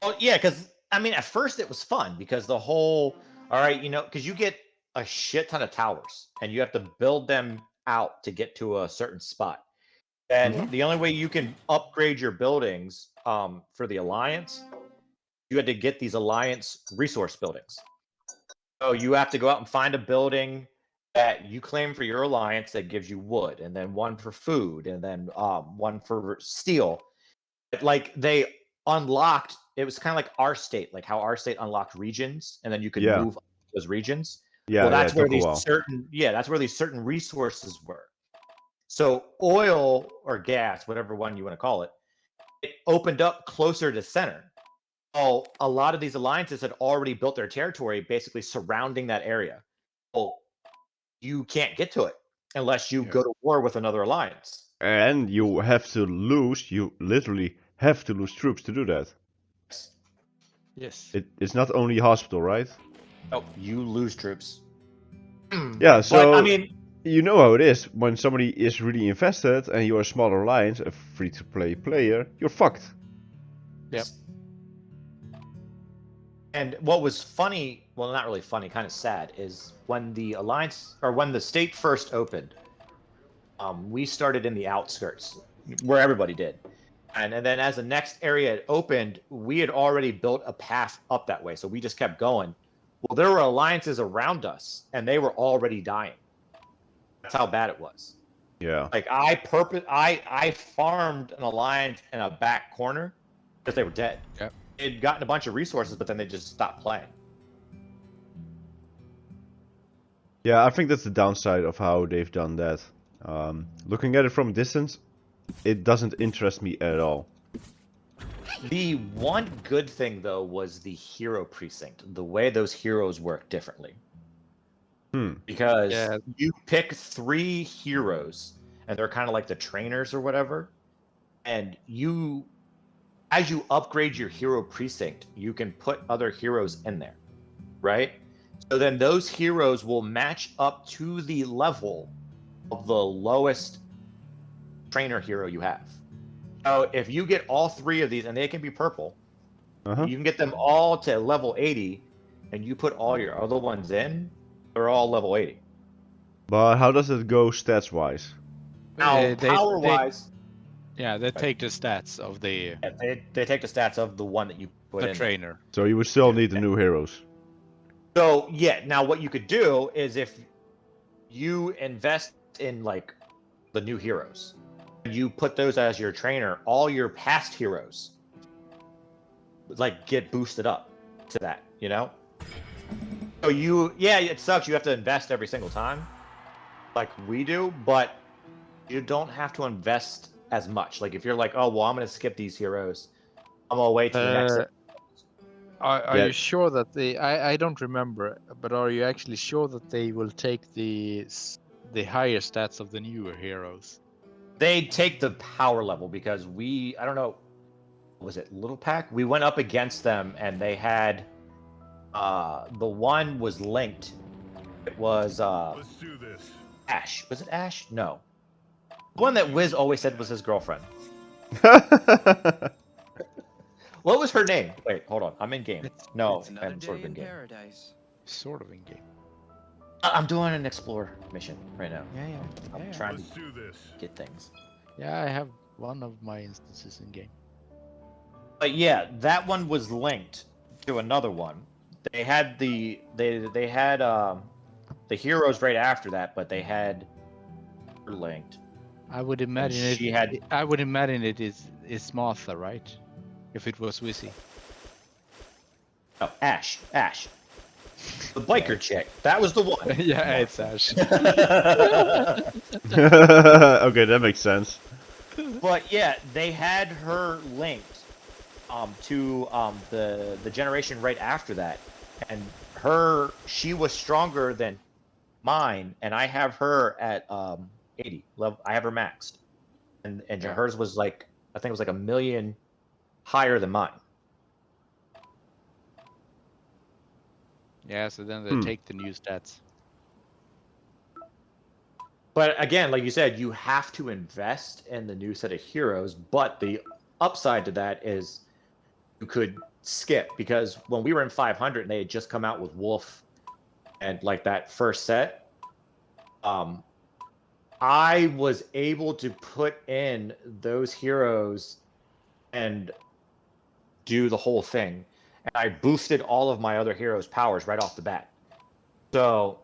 Well, yeah, because I mean, at first it was fun because the whole, all right, because you get a shit ton of towers and you have to build them out to get to a certain spot. And the only way you can upgrade your buildings for the Alliance, you had to get these Alliance resource buildings. So you have to go out and find a building that you claim for your Alliance that gives you wood, and then one for food, and then one for steel. Like they unlocked, it was kind of like our state, like how our state unlocked regions, and then you could move those regions. Yeah, well, that's yeah, where that's where these certain resources were. So oil or gas, whatever one you want to call it, it opened up closer to center. Oh, a lot of these alliances had already built their territory basically surrounding that area. Well, you can't get to it unless you go to war with another alliance. And you have to lose, you literally have to lose troops to do that. Yes. It's not only hospital, right? Oh, you lose troops. Yeah, so but, I mean, you know how it is. When somebody is really invested and you're a smaller alliance, a free-to-play player, you're fucked. Yep. And what was funny, well, not really funny, kind of sad, is when the alliance, or when the state first opened, we started in the outskirts, where everybody did. And then as the next area had opened, we had already built a path up that way, so we just kept going. Well, there were alliances around us, and they were already dying. That's how bad it was. Yeah. Like, I farmed an alliance in a back corner because they were dead. Yep. They'd gotten a bunch of resources, but then they just stopped playing. Yeah, I think that's the downside of how they've done that. Looking at it from a distance, it doesn't interest me at all. The one good thing, though, was the hero precinct. The way those heroes work differently. Because you pick 3 heroes, and they're kind of like the trainers or whatever. And as you upgrade your hero precinct, you can put other heroes in there, right? So then those heroes will match up to the level of the lowest trainer hero you have. So if you get all 3 of these, and they can be purple, you can get them all to level 80, and you put all your other ones in, they're all level 80. But how does it go stats-wise? Now, power-wise... they take the stats of the... Yeah, they take the stats of the one that you put in. The trainer. So you would still need the new heroes. So, yeah, now what you could do is if you invest in, like, the new heroes, you put those as your trainer, all your past heroes, like, get boosted up to that, you know? So it sucks. You have to invest every single time, like we do, but you don't have to invest as much. Like, if you're like, oh, well, I'm going to skip these heroes, I'm going to wait to the next... Are you sure that I don't remember, but are you actually sure that they will take the higher stats of the newer heroes? They take the power level because I don't know, was it Little Pack? We went up against them and they had, the one was linked. It was, Let's do this. Ash. Was it Ash? No. The one that Wiz always said was his girlfriend. What was her name? Wait, hold on. I'm in game. I'm sort of in game. Sort of in game. I'm doing an explore mission right now. Yeah. I'm trying Let's do this. to get things. Yeah, I have one of my instances in game. But yeah, that one was linked to another one. They had the heroes right after that, but they had linked. I would imagine I would imagine it is Martha, right? If it was Wizzy. Oh, Ash. The biker chick. That was the one. Yeah, it's Ash. Okay, that makes sense. But yeah, they had her linked to the generation right after that, and she was stronger than mine, and I have her at 80 level. I have her maxed, and hers was like, I think it was like 1 million higher than mine. Yeah, so then they take the new stats. But again, like you said, you have to invest in the new set of heroes, but the upside to that is you could skip because when we were in 500 and they had just come out with Wolf and like that first set, I was able to put in those heroes and do the whole thing. And I boosted all of my other heroes' powers right off the bat. So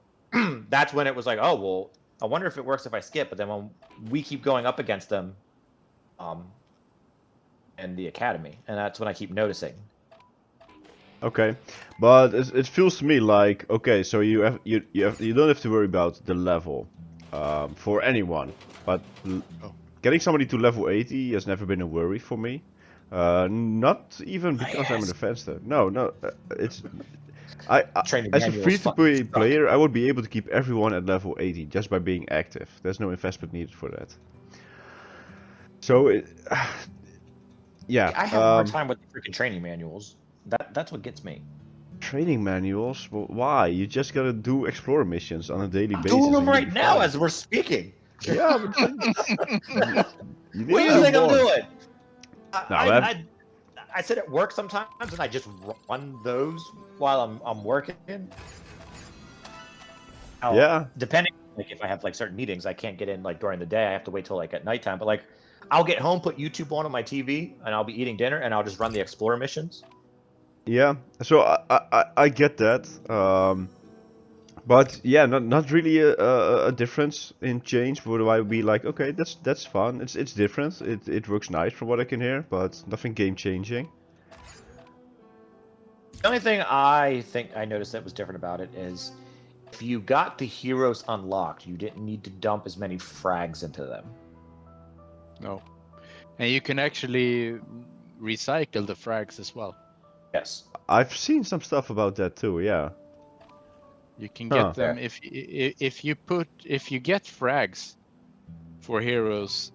that's when it was like, oh, well, I wonder if it works if I skip. But then when we keep going up against them in the academy, and that's when I keep noticing. Okay, but it feels to me like, okay, so you don't have to worry about the level for anyone, but getting somebody to level 80 has never been a worry for me. Not even because I'm an offensive. No, it's I as a free-to-play player, I would be able to keep everyone at level 80 just by being active. There's no investment needed for that. So yeah, I have a hard time with the freaking training manuals. That's what gets me. Training manuals? Well, why? You just gotta do explorer missions on a daily basis. I'm doing them right now as we're speaking. Yeah, but what do you think I'm doing? I said it works sometimes, and I just run those while I'm working. Yeah. Depending, like if I have like certain meetings, I can't get in like during the day. I have to wait till like at nighttime. But like, I'll get home, put YouTube on my TV, and I'll be eating dinner, and I'll just run the explorer missions. Yeah, so I get that, but yeah, not really a difference in change. Would I be like, okay, that's fun. It's different. It works nice from what I can hear, but nothing game changing. The only thing I think I noticed that was different about it is if you got the heroes unlocked, you didn't need to dump as many frags into them. No, and you can actually recycle the frags as well. Yes, I've seen some stuff about that too. Yeah, you can get them if you get frags for heroes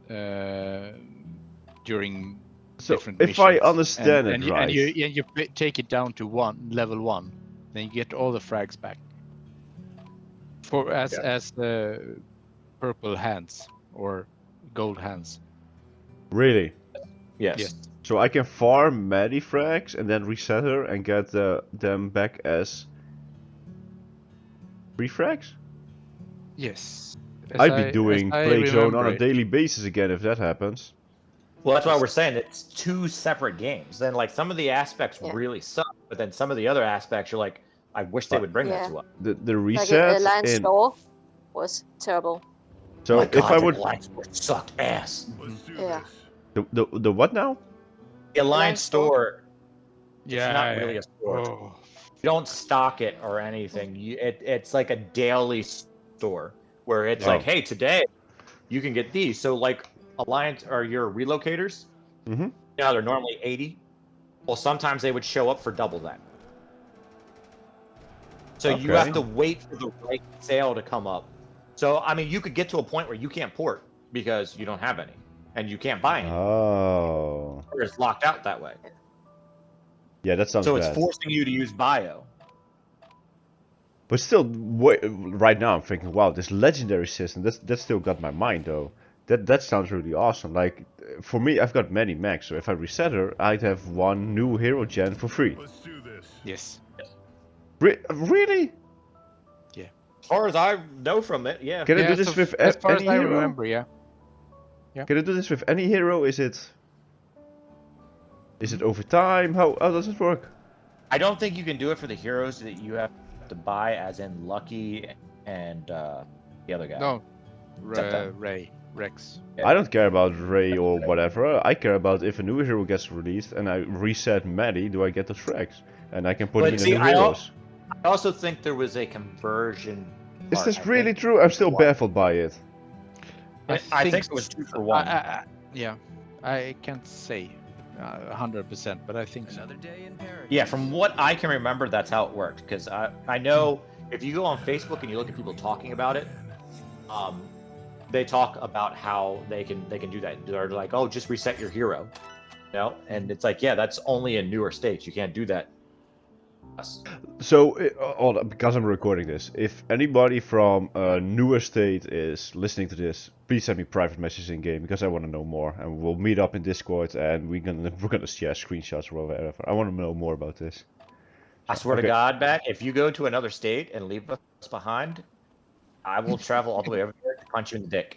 during different missions. If I understand it right, and you take it down to level 1, then you get all the frags back for as purple hands or gold hands. Really? Yes. So I can farm Maddie frags and then reset her and get them back as free frags? Yes. I'd be doing Plague Zone on a daily basis again if that happens. Well, that's why we're saying it's 2 separate games. Then like some of the aspects really suck, but then some of the other aspects you're like, I wish they would bring that to us. The reset like Alliance Store was terrible. So my if God, I would Alliance Store sucked ass. Yeah. The what now? The Alliance Store. Yeah, it's not really a store. You don't stock it or anything. It's like a daily store where it's like, hey, today you can get these. So like Alliance or your relocators, they're normally 80. Well, sometimes they would show up for double that. So you have to wait for the right sale to come up. So I mean, you could get to a point where you can't port because you don't have any, and you can't buy any. Oh. Or it's locked out that way. Yeah, that sounds so bad. It's forcing you to use bio. But still, right now I'm thinking, wow, this legendary system, that still got my mind though. That sounds really awesome. Like, for me, I've got many mechs, so if I reset her, I'd have 1 new hero gen for free. Let's do this. Yes. Really? Yeah. As far as I know from it, yeah. Can I do this with as far any as I hero? remember, yeah. Can I do this with any hero? Is it over time? How does it work? I don't think you can do it for the heroes that you have to buy, as in Lucky and the other guy. No, Rex. Yeah. I don't care about Ray or whatever. I care about if a new hero gets released and I reset Maddie, do I get those frags? And I can put them in the new heroes. I also think there was a conversion. Is this really true? I'm still baffled by it. I think it was 2 for 1. Yeah, I can't say 100%, but I think so. Yeah, from what I can remember, that's how it worked. Because I know if you go on Facebook and you look at people talking about it, they talk about how they can do that. They're like, oh, just reset your hero, you know. And it's like, yeah, that's only in newer states. You can't do that So, because I'm recording this, if anybody from a newer state is listening to this, please send me private messages in game because I want to know more, and we'll meet up in Discord and we're gonna share screenshots or whatever. I want to know more about this. I swear Okay. to God, back if you go to another state and leave us behind, I will travel all the way over there to punch you in the dick.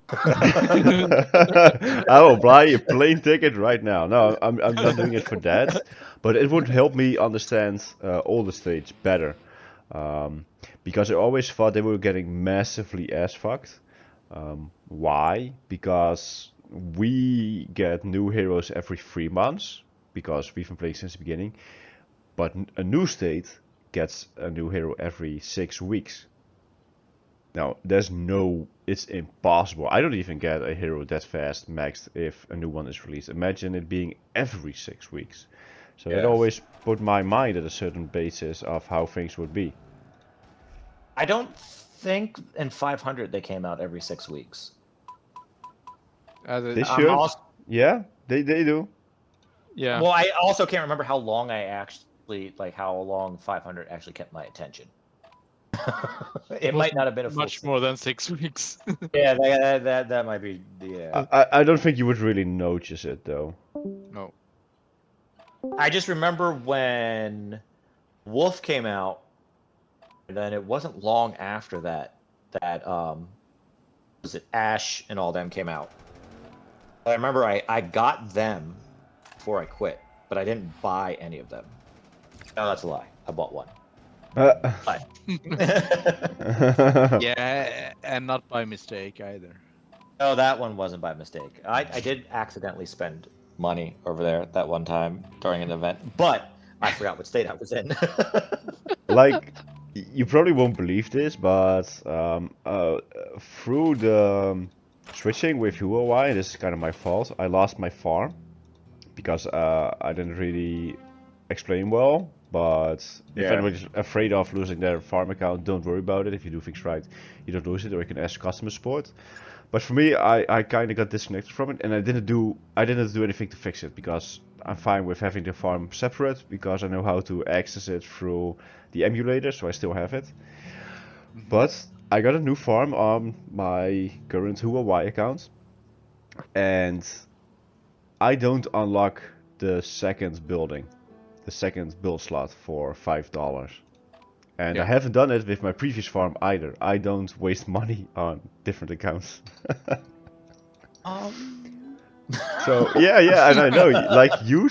I will buy a plane ticket right now. No, I'm not doing it for that, but it would help me understand all the states better. Because I always thought they were getting massively ass fucked. Why? Because we get new heroes every 3 months, because we've been playing since the beginning, but a new state gets a new hero every 6 weeks. Now, it's impossible. I don't even get a hero that fast maxed if a new one is released. Imagine it being every 6 weeks. So it always put my mind at a certain basis of how things would be. I don't think in 500 they came out every 6 weeks. They should. Yeah, they do. Yeah. Well, I also can't remember how long how long 500 actually kept my attention. It might not have been a full much more than 6 weeks. Yeah, that might be. Yeah. I don't think you would really notice it though. No. I just remember when Wolf came out, and then it wasn't long after that was it Ash and all them came out. I remember I got them before I quit, but I didn't buy any of them. No, that's a lie. I bought one. Yeah, and not by mistake either. No, that one wasn't by mistake. I did accidentally spend money over there that one time during an event, but I forgot what state I was in. Like, you probably won't believe this, but through the switching with Huawei, this is kind of my fault. I lost my farm because I didn't really explain well. But if anybody's afraid of losing their farm account, don't worry about it. If you do things right, you don't lose it, or you can ask customer support. But for me, I kind of got disconnected from it, and I didn't do anything to fix it because I'm fine with having the farm separate because I know how to access it through the emulator, so I still have it. But I got a new farm on my current Huawei account, and I don't unlock the second building. The second build slot for $5. And I haven't done it with my previous farm either. I don't waste money on different accounts. So yeah, and I know, like you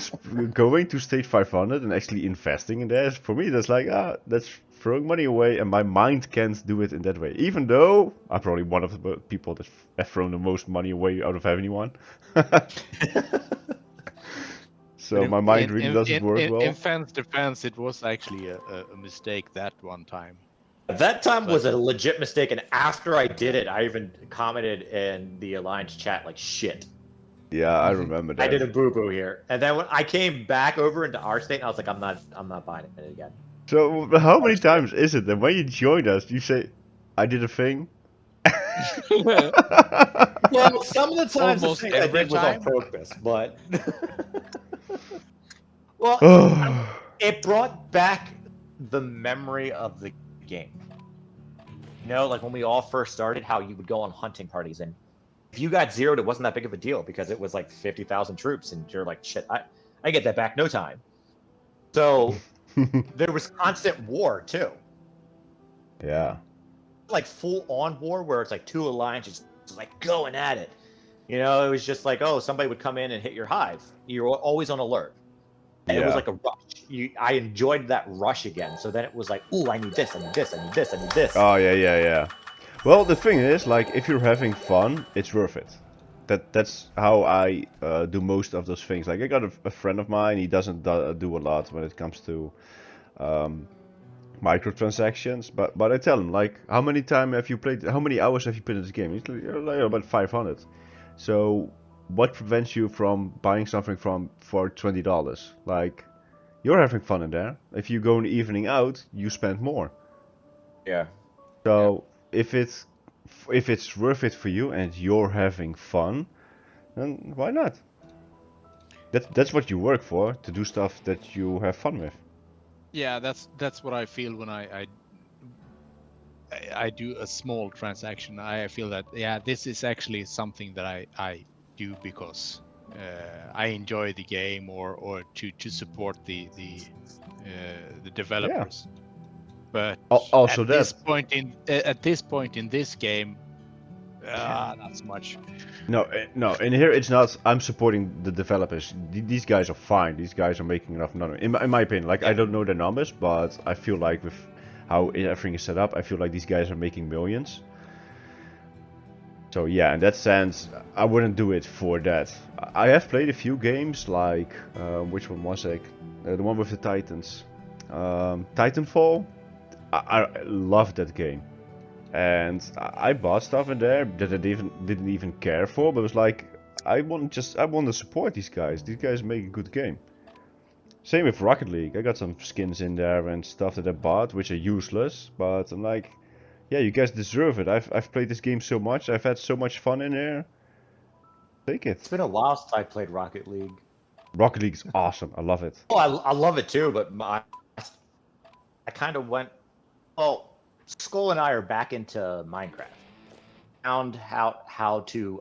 going to state 500 and actually investing in that, for me that's like, that's throwing money away, and my mind can't do it in that way. Even though I'm probably one of the people that have thrown the most money away out of anyone. So my mind really doesn't work well. In fans' defense, it was actually a mistake that one time. That time was a legit mistake, and after I did it, I even commented in the Alliance chat like shit. Yeah, I remember that. I did a boo-boo here. And then when I came back over into our state, I was like, I'm not buying it again. So how many times is it that when you joined us, you say, I did a thing? Well, some of the times Almost the thing I every did was time. on purpose, but... Well, it brought back the memory of the game. You know, like when we all first started, how you would go on hunting parties, and if you got zeroed, it wasn't that big of a deal because it was like 50,000 troops, and you're like, shit, I get that back no time. So there was constant war too. Yeah. Like full-on war where it's like two alliances like going at it. You know, it was just like, oh, somebody would come in and hit your hive. You're always on alert. And it was like a rush. I enjoyed that rush again. So then it was like, ooh, I need this, I need this, I need this, I need this. Oh, yeah. Well, the thing is, like, if you're having fun, it's worth it. That's how I do most of those things. Like, I got a friend of mine, he doesn't do a lot when it comes to microtransactions, but I tell him, like, how many hours have you put in this game? He's like, about 500. So what prevents you from buying something for $20? Like, you're having fun in there. If you go an evening out, you spend more. Yeah. So if it's worth it for you and you're having fun, then why not? That's what you work for, to do stuff that you have fun with. Yeah, that's what I feel when I do a small transaction. I feel that this is actually something that I do because I enjoy the game or to support the developers. But Also at this point in this game, not so much. No, in here it's not. I'm supporting the developers. These guys are fine. These guys are making enough money. In my opinion, like I don't know their numbers, but I feel like with how everything is set up, I feel like these guys are making millions. So yeah, in that sense, I wouldn't do it for that. I have played a few games, like which one was it? The one with the Titans, Titanfall. I love that game. And I bought stuff in there that I didn't even care for, but it was like I want to support these guys. These guys make a good game. Same with Rocket League. I got some skins in there and stuff that I bought, which are useless, but I'm like, yeah, you guys deserve it. I've played this game so much. I've had so much fun in there. Take it. It's been a while since I played Rocket League. Rocket League's awesome. I love it. Oh, I love it too, but I kind of went. Well, Skull and I are back into Minecraft. Found how to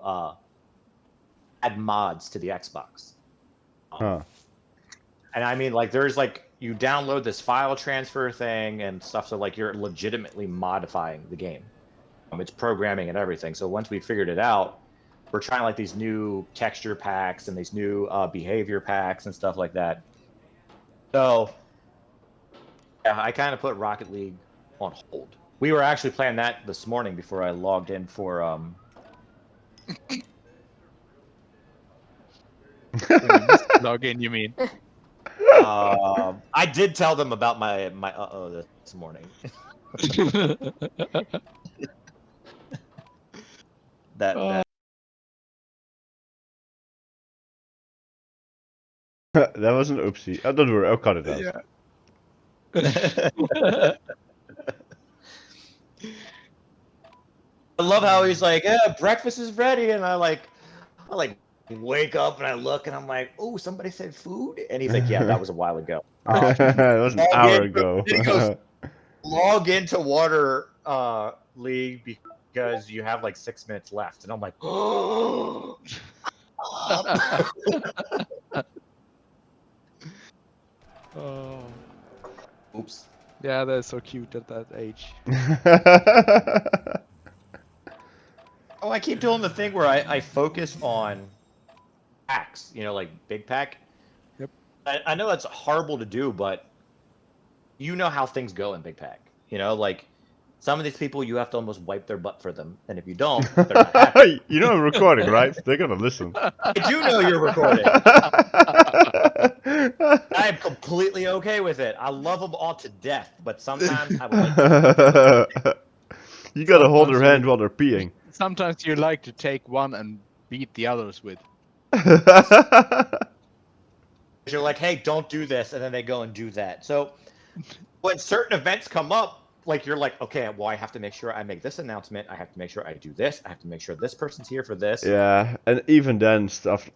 add mods to the Xbox. Huh. And I mean, like, there's like you download this file transfer thing and stuff, so like you're legitimately modifying the game. It's programming and everything. So once we figured it out, we're trying like these new texture packs and these new behavior packs and stuff like that. So yeah, I kind of put Rocket League on hold. We were actually playing that this morning before I logged in for Log in, you mean? I did tell them about my this morning. that That was an oopsie. Oh, don't worry, I'll cut it out. Yeah. I love how he's like, "Yeah, breakfast is ready," and I wake up and I look and I'm like, "Oh, somebody said food," and he's like, "Yeah, that was a while ago." That was an hour ago. Then he goes, "Log into Water League because you have like 6 minutes left," and I'm like, "Oh." Oh. Oops. Yeah, they're so cute at that age. Oh, I keep doing the thing where I focus on packs, like big pack. Yep. I know that's horrible to do, but you know how things go in big pack. Like some of these people, you have to almost wipe their butt for them, and if you don't, they're not happy. You know I'm recording, right? They're gonna listen. I do know you're recording. I am completely okay with it. I love them all to death, but sometimes I would like You gotta hold their hand while they're peeing. Sometimes you like to take one and beat the others with. You're like, hey, don't do this, and then they go and do that. So when certain events come up, like you're like, okay, well, I have to make sure I make this announcement. I have to make sure I do this. I have to make sure this person's here for this. Yeah, and even then stuff.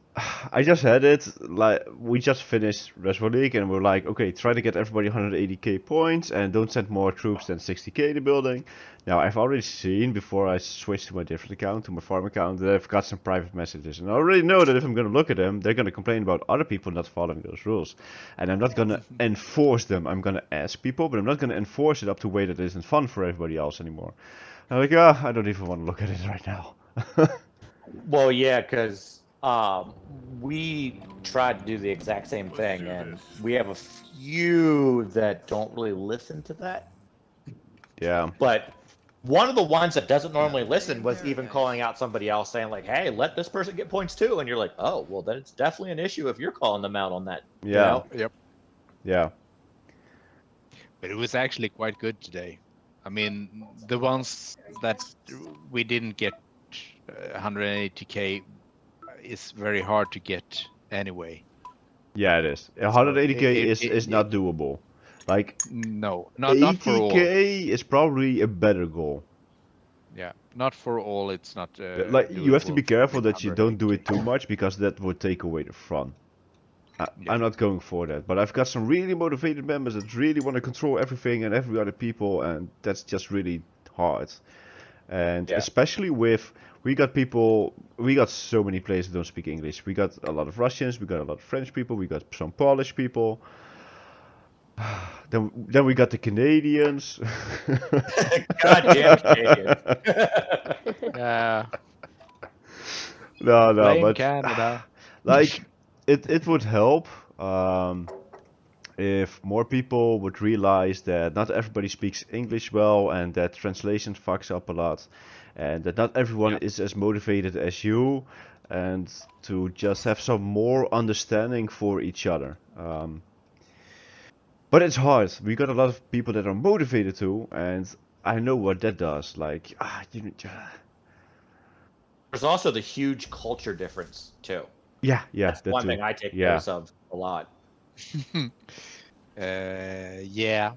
I just had it like we just finished Reservoir League, and we're like, okay, try to get everybody 180k points, and don't send more troops than 60k in the building. Now I've already seen before I switched to my different account, to my farm account, that I've got some private messages, and I already know that if I'm gonna look at them, they're gonna complain about other people not following those rules, and I'm not gonna enforce them. I'm gonna ask people, but I'm not gonna enforce it up to a way that isn't fun for everybody else anymore. I'm like, I don't even want to look at it right now. Well, yeah, because we tried to do the exact same thing, and we have a few that don't really listen to that. Yeah. But one of the ones that doesn't normally listen was even calling out somebody else, saying like, hey, let this person get points too. And you're like, oh, well, then it's definitely an issue if you're calling them out on that. Yeah. Yep. Yeah. But it was actually quite good today. I mean, the ones that we didn't get 180k is very hard to get anyway. Yeah, it is. 180k is not doable. Like, no, not for all. 80k is probably a better goal. Yeah, not for all. It's not. Like, you have to be careful that you don't do it too much, because that would take away the fun. I'm not going for that. But I've got some really motivated members that really want to control everything and every other people, and that's just really hard. And especially we got so many players that don't speak English. We got a lot of Russians, we got a lot of French people, we got some Polish people. Then we got the Canadians. Goddamn Canadians. No, Blame but Canada. like it would help if more people would realize that not everybody speaks English well and that translation fucks up a lot, and that not everyone is as motivated as you, and to just have some more understanding for each other. But it's hard. We got a lot of people that are motivated too, and I know what that does. Like, There's also the huge culture difference too. yeah, That's that one too. thing I take Yeah. notice of a lot. Yeah.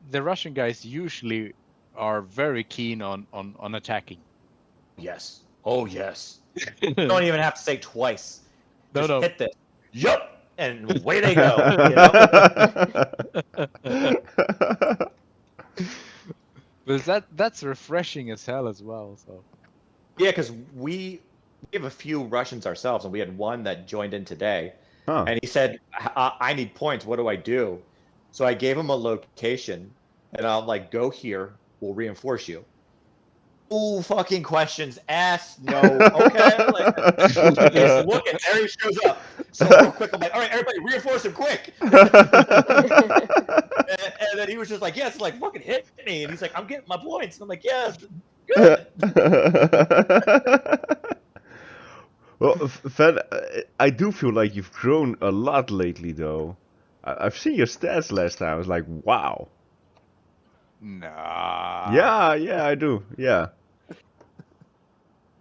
The Russian guys usually are very keen on attacking. Yes. Oh yes. You don't even have to say twice. No, Just no. hit this. Yup. And away they go. But that's refreshing as hell as well. So. Yeah, because we have a few Russians ourselves, and we had one that joined in today, and he said, "I need points. What do I do?" So I gave him a location, and I'm like, "Go here. We'll reinforce you." Ooh, fucking questions asked. No, okay. Like, just look at there he shows up. So real quick, I'm like, all right, everybody, reinforce him quick. and then he was just like, yes, like fucking hit me. And he's like, I'm getting my points. And I'm like, yeah, good. Well, Van, I do feel like you've grown a lot lately, though. I've seen your stats last time. I was like, wow. Nah. Yeah, I do. Yeah.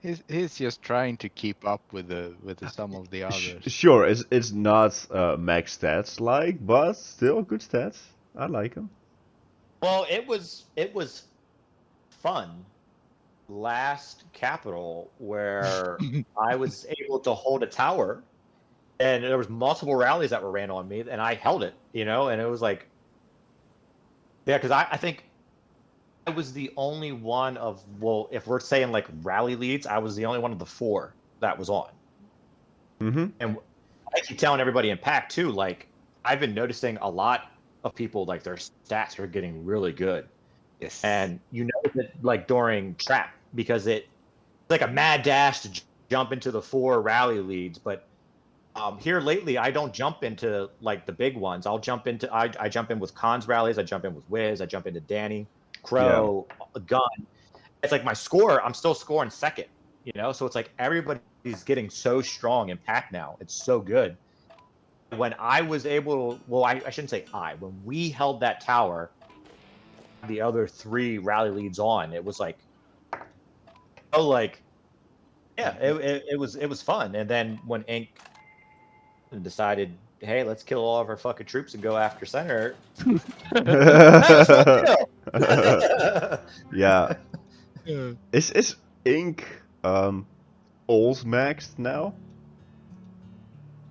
He's just trying to keep up with the some of the others. Sure, it's not max stats like, but still good stats. I like them. Well, it was fun last Capital where I was able to hold a tower, and there was multiple rallies that were ran on me, and I held it, and it was like, yeah, because I think I was the only one of, well, if we're saying like rally leads, I was the only one of the 4 that was on. Mm-hmm. And I keep telling everybody in pack too, like I've been noticing a lot of people, like their stats are getting really good. Yes. And you know that like during trap, because it's like a mad dash to jump into the 4 rally leads, but here lately I don't jump into like the big ones. I'll jump into I jump in with Khan's rallies, I jump in with Wiz, I jump into Danny, Crow, a gun. It's like my score, I'm still scoring second, so it's like everybody's getting so strong in pack now. It's so good. When I was able to, well, I shouldn't say when we held that tower, the other 3 rally leads on, it was like, yeah, it was fun. And then when Ink decided, hey, let's kill all of our fucking troops and go after center. Yeah. Is Ink old maxed now?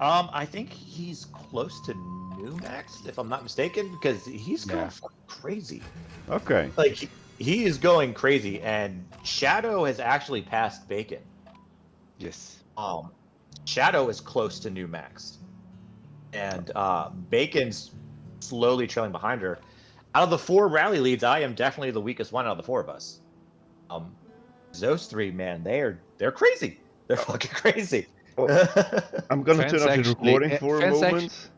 I think he's close to new maxed, if I'm not mistaken, because he's going fucking crazy. Okay. Like he is going crazy, and Shadow has actually passed Bacon. Yes. Shadow is close to new maxed, and Bacon's slowly trailing behind her. Out of the 4 rally leads, I am definitely the weakest one out of the 4 of us. Those 3, man, they're crazy. They're fucking crazy. I'm gonna turn off the recording for a moment.